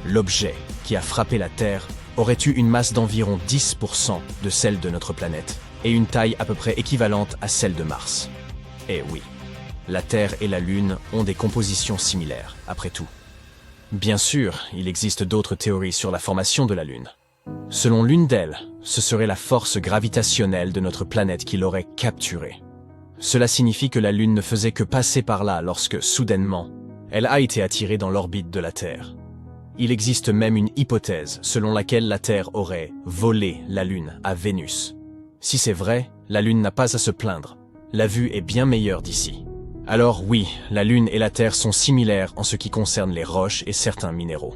L'objet qui a frappé la Terre aurait eu une masse d'environ 10% de celle de notre planète et une taille à peu près équivalente à celle de Mars. Et oui, la Terre et la Lune ont des compositions similaires, après tout. Bien sûr, il existe d'autres théories sur la formation de la Lune. Selon l'une d'elles, ce serait la force gravitationnelle de notre planète qui l'aurait capturée. Cela signifie que la Lune ne faisait que passer par là lorsque, soudainement, elle a été attirée dans l'orbite de la Terre. Il existe même une hypothèse selon laquelle la Terre aurait volé la Lune à Vénus. Si c'est vrai, la Lune n'a pas à se plaindre. La vue est bien meilleure d'ici. Alors oui, la Lune et la Terre sont similaires en ce qui concerne les roches et certains minéraux.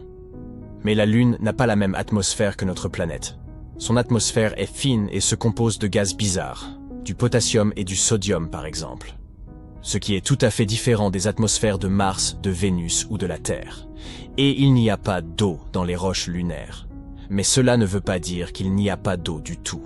Mais la Lune n'a pas la même atmosphère que notre planète. Son atmosphère est fine et se compose de gaz bizarres, du potassium et du sodium par exemple. Ce qui est tout à fait différent des atmosphères de Mars, de Vénus ou de la Terre. Et il n'y a pas d'eau dans les roches lunaires. Mais cela ne veut pas dire qu'il n'y a pas d'eau du tout.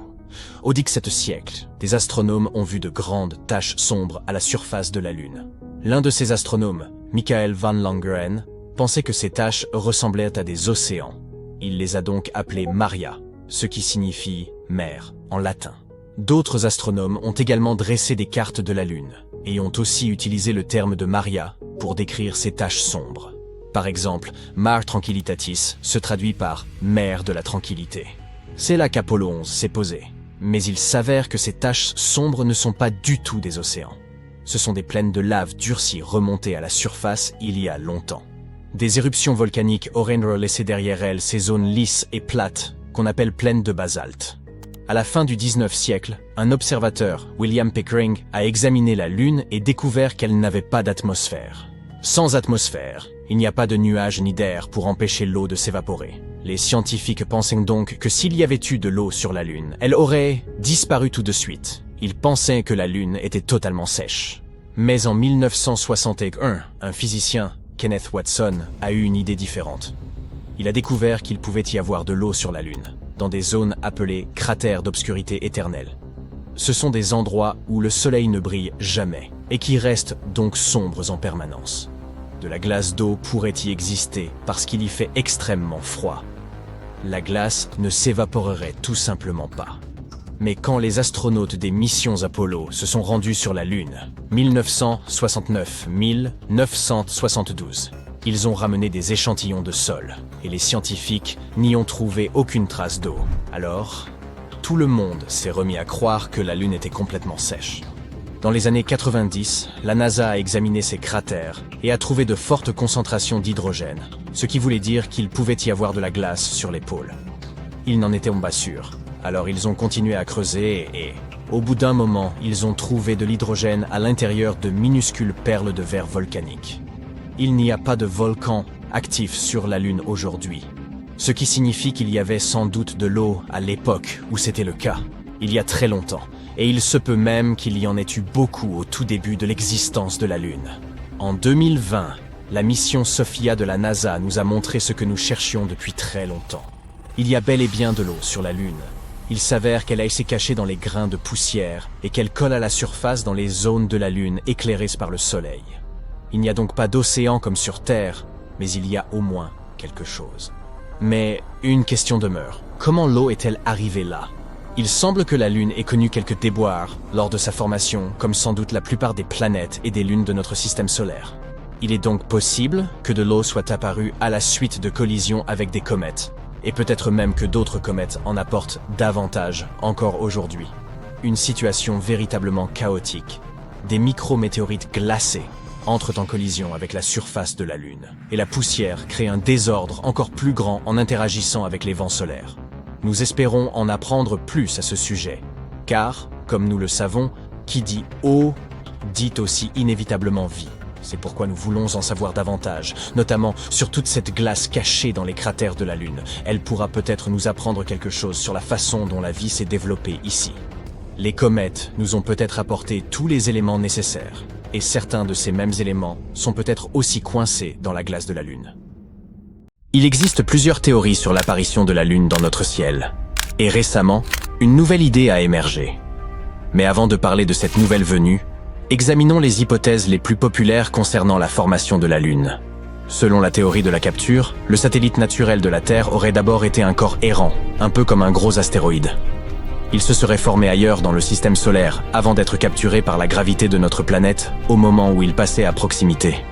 Au XVIIe siècle, des astronomes ont vu de grandes taches sombres à la surface de la Lune. L'un de ces astronomes, Michael van Langeren, pensait que ces taches ressemblaient à des océans. Il les a donc appelées Maria, ce qui signifie « mer » en latin. D'autres astronomes ont également dressé des cartes de la Lune et ont aussi utilisé le terme de Maria pour décrire ces taches sombres. Par exemple, Mare Tranquillitatis se traduit par « mer de la tranquillité ». C'est là qu'Apollo 11 s'est posé. Mais il s'avère que ces taches sombres ne sont pas du tout des océans. Ce sont des plaines de lave durcies remontées à la surface il y a longtemps. Des éruptions volcaniques auraient laissé derrière elles ces zones lisses et plates qu'on appelle plaines de basalte. À la fin du XIXe siècle, un observateur, William Pickering, a examiné la Lune et découvert qu'elle n'avait pas d'atmosphère. Sans atmosphère, il n'y a pas de nuages ni d'air pour empêcher l'eau de s'évaporer. Les scientifiques pensaient donc que s'il y avait eu de l'eau sur la Lune, elle aurait disparu tout de suite. Ils pensaient que la Lune était totalement sèche. Mais en 1961, un physicien, Kenneth Watson, a eu une idée différente. Il a découvert qu'il pouvait y avoir de l'eau sur la Lune, dans des zones appelées cratères d'obscurité éternelle. Ce sont des endroits où le soleil ne brille jamais, et qui restent donc sombres en permanence. De la glace d'eau pourrait y exister parce qu'il y fait extrêmement froid. La glace ne s'évaporerait tout simplement pas. Mais quand les astronautes des missions Apollo se sont rendus sur la Lune, 1969-1972, ils ont ramené des échantillons de sol, et les scientifiques n'y ont trouvé aucune trace d'eau. Alors, tout le monde s'est remis à croire que la Lune était complètement sèche. Dans les années 90, la NASA a examiné ces cratères et a trouvé de fortes concentrations d'hydrogène, ce qui voulait dire qu'il pouvait y avoir de la glace sur les pôles. Ils n'en étaient pas sûrs, alors ils ont continué à creuser et, au bout d'un moment, ils ont trouvé de l'hydrogène à l'intérieur de minuscules perles de verre volcaniques. Il n'y a pas de volcan actif sur la Lune aujourd'hui, ce qui signifie qu'il y avait sans doute de l'eau à l'époque où c'était le cas, il y a très longtemps. Et il se peut même qu'il y en ait eu beaucoup au tout début de l'existence de la Lune. En 2020, la mission Sophia de la NASA nous a montré ce que nous cherchions depuis très longtemps. Il y a bel et bien de l'eau sur la Lune. Il s'avère qu'elle a été cachée dans les grains de poussière et qu'elle colle à la surface dans les zones de la Lune éclairées par le Soleil. Il n'y a donc pas d'océan comme sur Terre, mais il y a au moins quelque chose. Mais une question demeure. Comment l'eau est-elle arrivée là ? Il semble que la Lune ait connu quelques déboires lors de sa formation, comme sans doute la plupart des planètes et des lunes de notre système solaire. Il est donc possible que de l'eau soit apparue à la suite de collisions avec des comètes, Et peut-être même que d'autres comètes en apportent davantage encore aujourd'hui. Une situation véritablement chaotique. Des micrométéorites glacés entrent en collision avec la surface de la Lune. Et la poussière crée un désordre encore plus grand en interagissant avec les vents solaires. Nous espérons en apprendre plus à ce sujet. Car, comme nous le savons, qui dit eau, dit aussi inévitablement vie. C'est pourquoi nous voulons en savoir davantage, notamment sur toute cette glace cachée dans les cratères de la Lune. Elle pourra peut-être nous apprendre quelque chose sur la façon dont la vie s'est développée ici. Les comètes nous ont peut-être apporté tous les éléments nécessaires, et certains de ces mêmes éléments sont peut-être aussi coincés dans la glace de la Lune. Il existe plusieurs théories sur l'apparition de la Lune dans notre ciel, et récemment, une nouvelle idée a émergé. Mais avant de parler de cette nouvelle venue, examinons les hypothèses les plus populaires concernant la formation de la Lune. Selon la théorie de la capture, le satellite naturel de la Terre aurait d'abord été un corps errant, un peu comme un gros astéroïde. Il se serait formé ailleurs dans le système solaire avant d'être capturé par la gravité de notre planète au moment où il passait à proximité.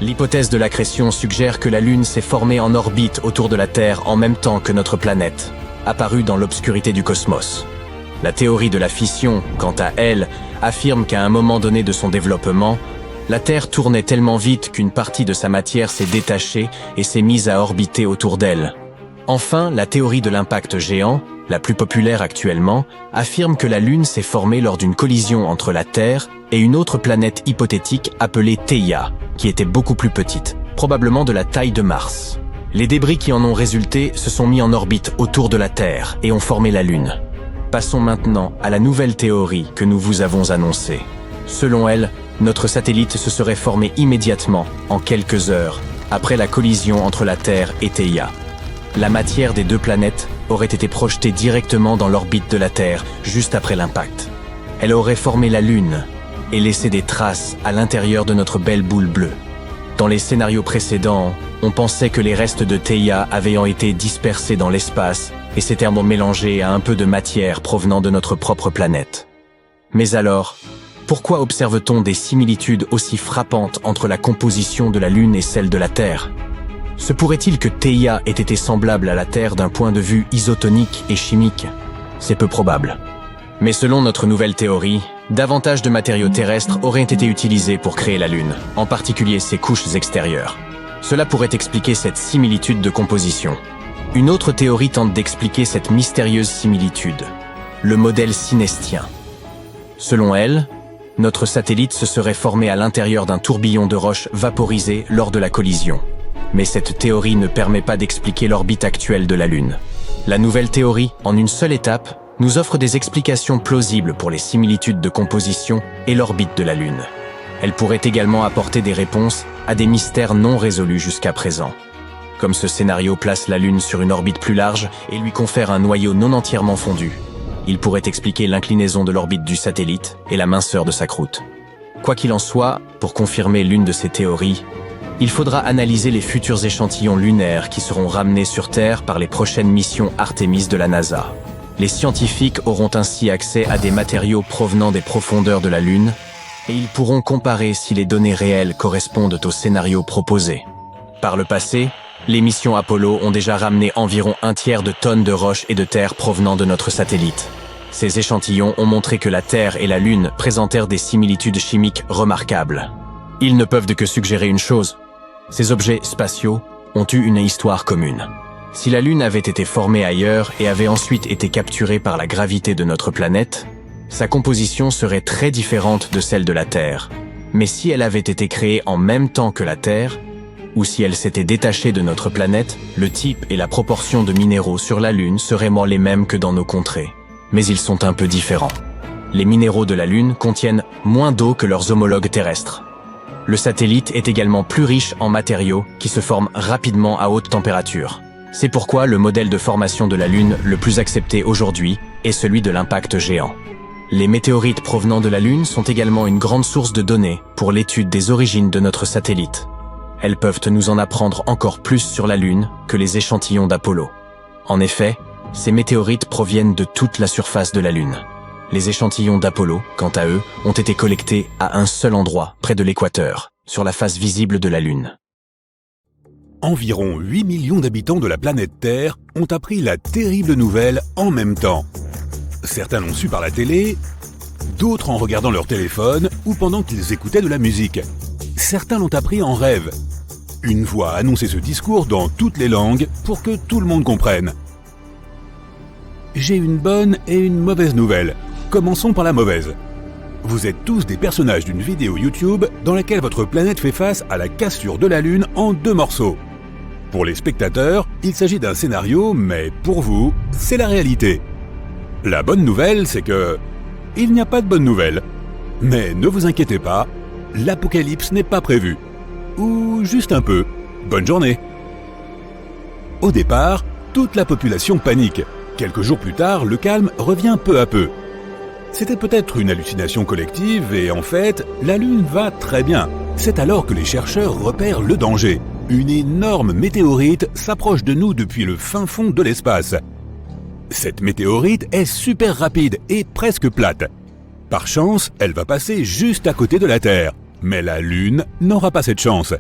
L'hypothèse de l'accrétion suggère que la Lune s'est formée en orbite autour de la Terre en même temps que notre planète, apparue dans l'obscurité du cosmos. La théorie de la fission, quant à elle, affirme qu'à un moment donné de son développement, la Terre tournait tellement vite qu'une partie de sa matière s'est détachée et s'est mise à orbiter autour d'elle. Enfin, la théorie de l'impact géant, la plus populaire actuellement, affirme que la Lune s'est formée lors d'une collision entre la Terre et une autre planète hypothétique appelée Theia, qui était beaucoup plus petite, probablement de la taille de Mars. Les débris qui en ont résulté se sont mis en orbite autour de la Terre et ont formé la Lune. Passons maintenant à la nouvelle théorie que nous vous avons annoncée. Selon elle, notre satellite se serait formé immédiatement, en quelques heures, après la collision entre la Terre et Theia. La matière des deux planètes aurait été projetée directement dans l'orbite de la Terre juste après l'impact. Elle aurait formé la Lune et laissé des traces à l'intérieur de notre belle boule bleue. Dans les scénarios précédents, on pensait que les restes de Theia avaient été dispersés dans l'espace et s'étaient mélangés à un peu de matière provenant de notre propre planète. Mais alors, pourquoi observe-t-on des similitudes aussi frappantes entre la composition de la Lune et celle de la Terre ? Se pourrait-il que Theia ait été semblable à la Terre d'un point de vue isotonique et chimique ? C'est peu probable. Mais selon notre nouvelle théorie, davantage de matériaux terrestres auraient été utilisés pour créer la Lune, en particulier ses couches extérieures. Cela pourrait expliquer cette similitude de composition. Une autre théorie tente d'expliquer cette mystérieuse similitude, le modèle synestien. Selon elle, notre satellite se serait formé à l'intérieur d'un tourbillon de roches vaporisées lors de la collision. Mais cette théorie ne permet pas d'expliquer l'orbite actuelle de la Lune. La nouvelle théorie, en une seule étape, nous offre des explications plausibles pour les similitudes de composition et l'orbite de la Lune. Elle pourrait également apporter des réponses à des mystères non résolus jusqu'à présent. Comme ce scénario place la Lune sur une orbite plus large et lui confère un noyau non entièrement fondu, il pourrait expliquer l'inclinaison de l'orbite du satellite et la minceur de sa croûte. Quoi qu'il en soit, pour confirmer l'une de ces théories, il faudra analyser les futurs échantillons lunaires qui seront ramenés sur Terre par les prochaines missions Artemis de la NASA. Les scientifiques auront ainsi accès à des matériaux provenant des profondeurs de la Lune et ils pourront comparer si les données réelles correspondent au scénario proposé. Par le passé, les missions Apollo ont déjà ramené environ 1/3 de tonnes de roches et de terre provenant de notre satellite. Ces échantillons ont montré que la Terre et la Lune présentèrent des similitudes chimiques remarquables. Ils ne peuvent que suggérer une chose. Ces objets spatiaux ont eu une histoire commune. Si la Lune avait été formée ailleurs et avait ensuite été capturée par la gravité de notre planète, sa composition serait très différente de celle de la Terre. Mais si elle avait été créée en même temps que la Terre, ou si elle s'était détachée de notre planète, le type et la proportion de minéraux sur la Lune seraient les mêmes que dans nos contrées. Mais ils sont un peu différents. Les minéraux de la Lune contiennent moins d'eau que leurs homologues terrestres. Le satellite est également plus riche en matériaux qui se forment rapidement à haute température. C'est pourquoi le modèle de formation de la Lune le plus accepté aujourd'hui est celui de l'impact géant. Les météorites provenant de la Lune sont également une grande source de données pour l'étude des origines de notre satellite. Elles peuvent nous en apprendre encore plus sur la Lune que les échantillons d'Apollo. En effet, ces météorites proviennent de toute la surface de la Lune. Les échantillons d'Apollo, quant à eux, ont été collectés à un seul endroit, près de l'équateur, sur la face visible de la Lune. Environ 8 millions d'habitants de la planète Terre ont appris la terrible nouvelle en même temps. Certains l'ont su par la télé, d'autres en regardant leur téléphone ou pendant qu'ils écoutaient de la musique. Certains l'ont appris en rêve. Une voix a annoncé ce discours dans toutes les langues pour que tout le monde comprenne. J'ai une bonne et une mauvaise nouvelle. Commençons par la mauvaise. Vous êtes tous des personnages d'une vidéo YouTube dans laquelle votre planète fait face à la cassure de la Lune en 2 morceaux. Pour les spectateurs, il s'agit d'un scénario, mais pour vous, c'est la réalité. La bonne nouvelle, c'est que... il n'y a pas de bonne nouvelle. Mais ne vous inquiétez pas, l'apocalypse n'est pas prévu. Ou juste un peu. Bonne journée. Au départ, toute la population panique. Quelques jours plus tard, le calme revient peu à peu. C'était peut-être une hallucination collective et en fait, la Lune va très bien. C'est alors que les chercheurs repèrent le danger. Une énorme météorite s'approche de nous depuis le fin fond de l'espace. Cette météorite est super rapide et presque plate. Par chance, elle va passer juste à côté de la Terre. Mais la Lune n'aura pas cette chance.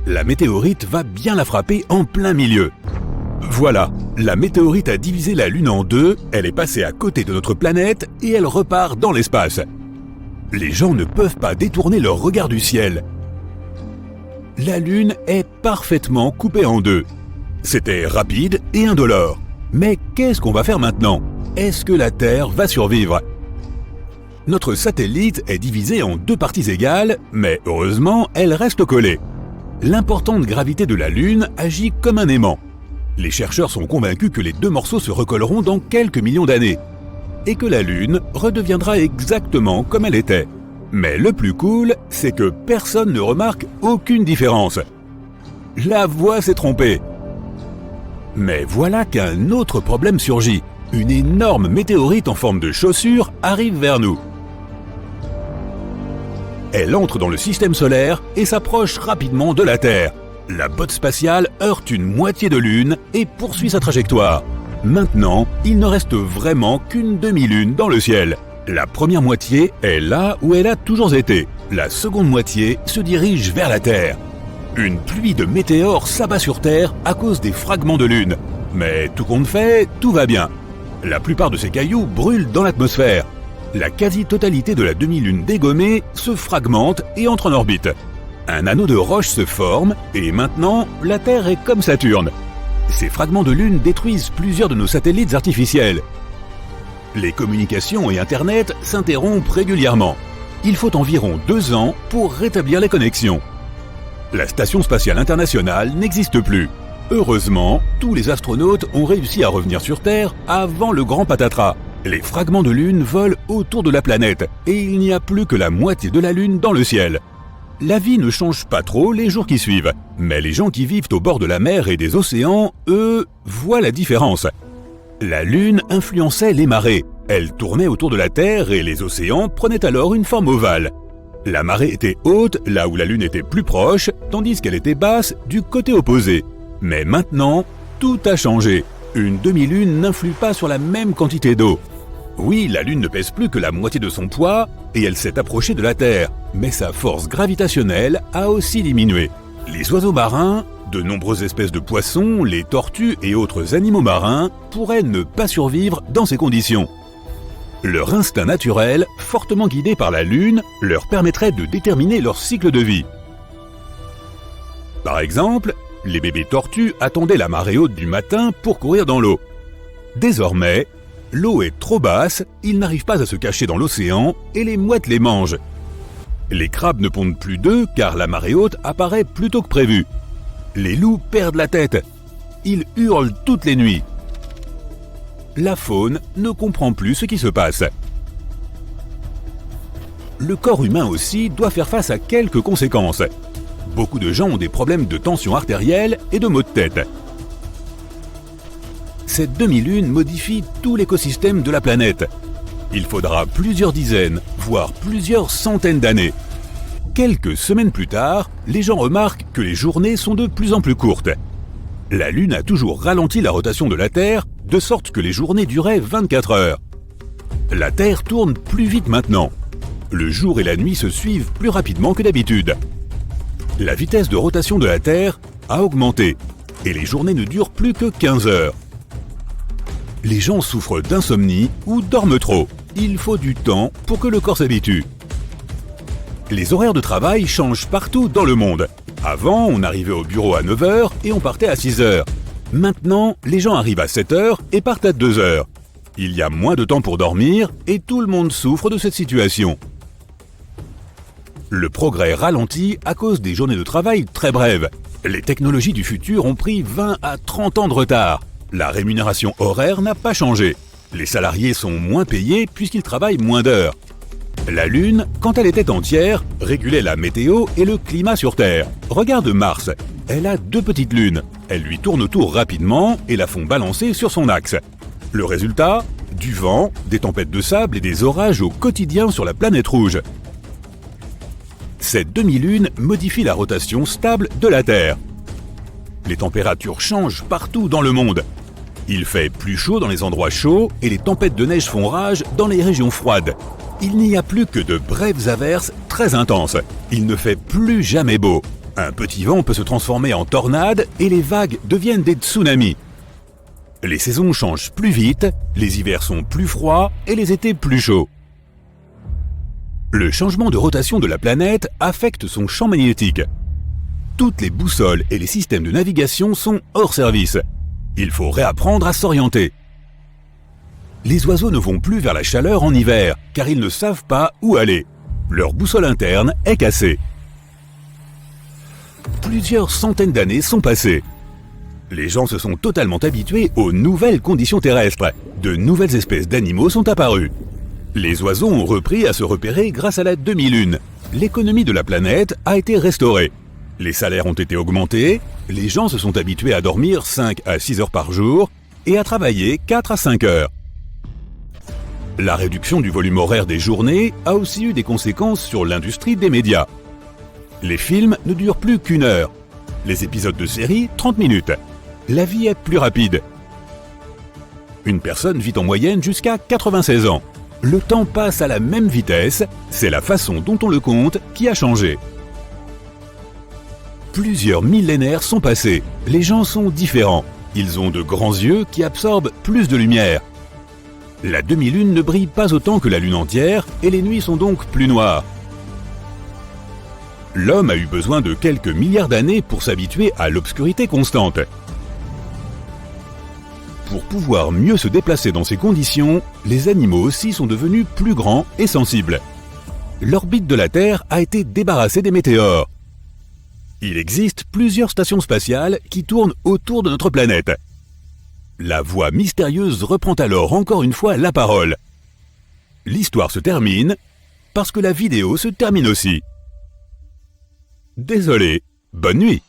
La météorite va bien la frapper en plein milieu. Voilà, la météorite a divisé la Lune en 2, elle est passée à côté de notre planète et elle repart dans l'espace. Les gens ne peuvent pas détourner leur regard du ciel. La Lune est parfaitement coupée en 2. C'était rapide et indolore. Mais qu'est-ce qu'on va faire maintenant? Est-ce que la Terre va survivre? Notre satellite est divisé en 2 parties égales, mais heureusement, elle reste collée. L'importante gravité de la Lune agit comme un aimant. Les chercheurs sont convaincus que les 2 morceaux se recolleront dans quelques millions d'années et que la Lune redeviendra exactement comme elle était. Mais le plus cool, c'est que personne ne remarque aucune différence. La voix s'est trompée. Mais voilà qu'un autre problème surgit. Une énorme météorite en forme de chaussure arrive vers nous. Elle entre dans le système solaire et s'approche rapidement de la Terre. La botte spatiale heurte une moitié de Lune et poursuit sa trajectoire. Maintenant, il ne reste vraiment qu'une demi-lune dans le ciel. La première moitié est là où elle a toujours été. La seconde moitié se dirige vers la Terre. Une pluie de météores s'abat sur Terre à cause des fragments de Lune. Mais tout compte fait, tout va bien. La plupart de ces cailloux brûlent dans l'atmosphère. La quasi-totalité de la demi-lune dégommée se fragmente et entre en orbite. Un anneau de roche se forme et maintenant, la Terre est comme Saturne. Ces fragments de Lune détruisent plusieurs de nos satellites artificiels. Les communications et Internet s'interrompent régulièrement. Il faut environ 2 ans pour rétablir les connexions. La Station spatiale internationale n'existe plus. Heureusement, tous les astronautes ont réussi à revenir sur Terre avant le grand patatras. Les fragments de Lune volent autour de la planète et il n'y a plus que la moitié de la Lune dans le ciel. La vie ne change pas trop les jours qui suivent, mais les gens qui vivent au bord de la mer et des océans, eux, voient la différence. La Lune influençait les marées. Elle tournait autour de la Terre et les océans prenaient alors une forme ovale. La marée était haute là où la Lune était plus proche, tandis qu'elle était basse du côté opposé. Mais maintenant, tout a changé. Une demi-lune n'influe pas sur la même quantité d'eau. Oui, la Lune ne pèse plus que la moitié de son poids et elle s'est approchée de la Terre, mais sa force gravitationnelle a aussi diminué. Les oiseaux marins, de nombreuses espèces de poissons, les tortues et autres animaux marins pourraient ne pas survivre dans ces conditions. Leur instinct naturel, fortement guidé par la Lune, leur permettrait de déterminer leur cycle de vie. Par exemple, les bébés tortues attendaient la marée haute du matin pour courir dans l'eau. Désormais, l'eau est trop basse, ils n'arrivent pas à se cacher dans l'océan et les mouettes les mangent. Les crabes ne pondent plus d'œufs car la marée haute apparaît plus tôt que prévu. Les loups perdent la tête. Ils hurlent toutes les nuits. La faune ne comprend plus ce qui se passe. Le corps humain aussi doit faire face à quelques conséquences. Beaucoup de gens ont des problèmes de tension artérielle et de maux de tête. Cette demi-lune modifie tout l'écosystème de la planète. Il faudra plusieurs dizaines, voire plusieurs centaines d'années. Quelques semaines plus tard, les gens remarquent que les journées sont de plus en plus courtes. La Lune a toujours ralenti la rotation de la Terre, de sorte que les journées duraient 24 heures. La Terre tourne plus vite maintenant. Le jour et la nuit se suivent plus rapidement que d'habitude. La vitesse de rotation de la Terre a augmenté et les journées ne durent plus que 15 heures. Les gens souffrent d'insomnie ou dorment trop. Il faut du temps pour que le corps s'habitue. Les horaires de travail changent partout dans le monde. Avant, on arrivait au bureau à 9 heures et on partait à 6 heures. Maintenant, les gens arrivent à 7 heures et partent à 2 heures. Il y a moins de temps pour dormir et tout le monde souffre de cette situation. Le progrès ralentit à cause des journées de travail très brèves. Les technologies du futur ont pris 20 à 30 ans de retard. La rémunération horaire n'a pas changé. Les salariés sont moins payés puisqu'ils travaillent moins d'heures. La Lune, quand elle était entière, régulait la météo et le climat sur Terre. Regarde Mars, elle a 2 petites lunes. Elles lui tournent autour rapidement et la font balancer sur son axe. Le résultat ? Du vent, des tempêtes de sable et des orages au quotidien sur la planète rouge. Cette demi-lune modifie la rotation stable de la Terre. Les températures changent partout dans le monde. Il fait plus chaud dans les endroits chauds et les tempêtes de neige font rage dans les régions froides. Il n'y a plus que de brèves averses très intenses. Il ne fait plus jamais beau. Un petit vent peut se transformer en tornade et les vagues deviennent des tsunamis. Les saisons changent plus vite, les hivers sont plus froids et les étés plus chauds. Le changement de rotation de la planète affecte son champ magnétique. Toutes les boussoles et les systèmes de navigation sont hors service. Il faut réapprendre à s'orienter. Les oiseaux ne vont plus vers la chaleur en hiver, car ils ne savent pas où aller. Leur boussole interne est cassée. Plusieurs centaines d'années sont passées. Les gens se sont totalement habitués aux nouvelles conditions terrestres. De nouvelles espèces d'animaux sont apparues. Les oiseaux ont repris à se repérer grâce à la demi-lune. L'économie de la planète a été restaurée. Les salaires ont été augmentés, les gens se sont habitués à dormir 5 à 6 heures par jour et à travailler 4 à 5 heures. La réduction du volume horaire des journées a aussi eu des conséquences sur l'industrie des médias. Les films ne durent plus qu'1 heure. Les épisodes de séries, 30 minutes. La vie est plus rapide. Une personne vit en moyenne jusqu'à 96 ans. Le temps passe à la même vitesse, c'est la façon dont on le compte qui a changé. Plusieurs millénaires sont passés. Les gens sont différents. Ils ont de grands yeux qui absorbent plus de lumière. La demi-lune ne brille pas autant que la lune entière et les nuits sont donc plus noires. L'homme a eu besoin de quelques milliards d'années pour s'habituer à l'obscurité constante. Pour pouvoir mieux se déplacer dans ces conditions, les animaux aussi sont devenus plus grands et sensibles. L'orbite de la Terre a été débarrassée des météores. Il existe plusieurs stations spatiales qui tournent autour de notre planète. La voix mystérieuse reprend alors encore une fois la parole. L'histoire se termine parce que la vidéo se termine aussi. Désolé, bonne nuit.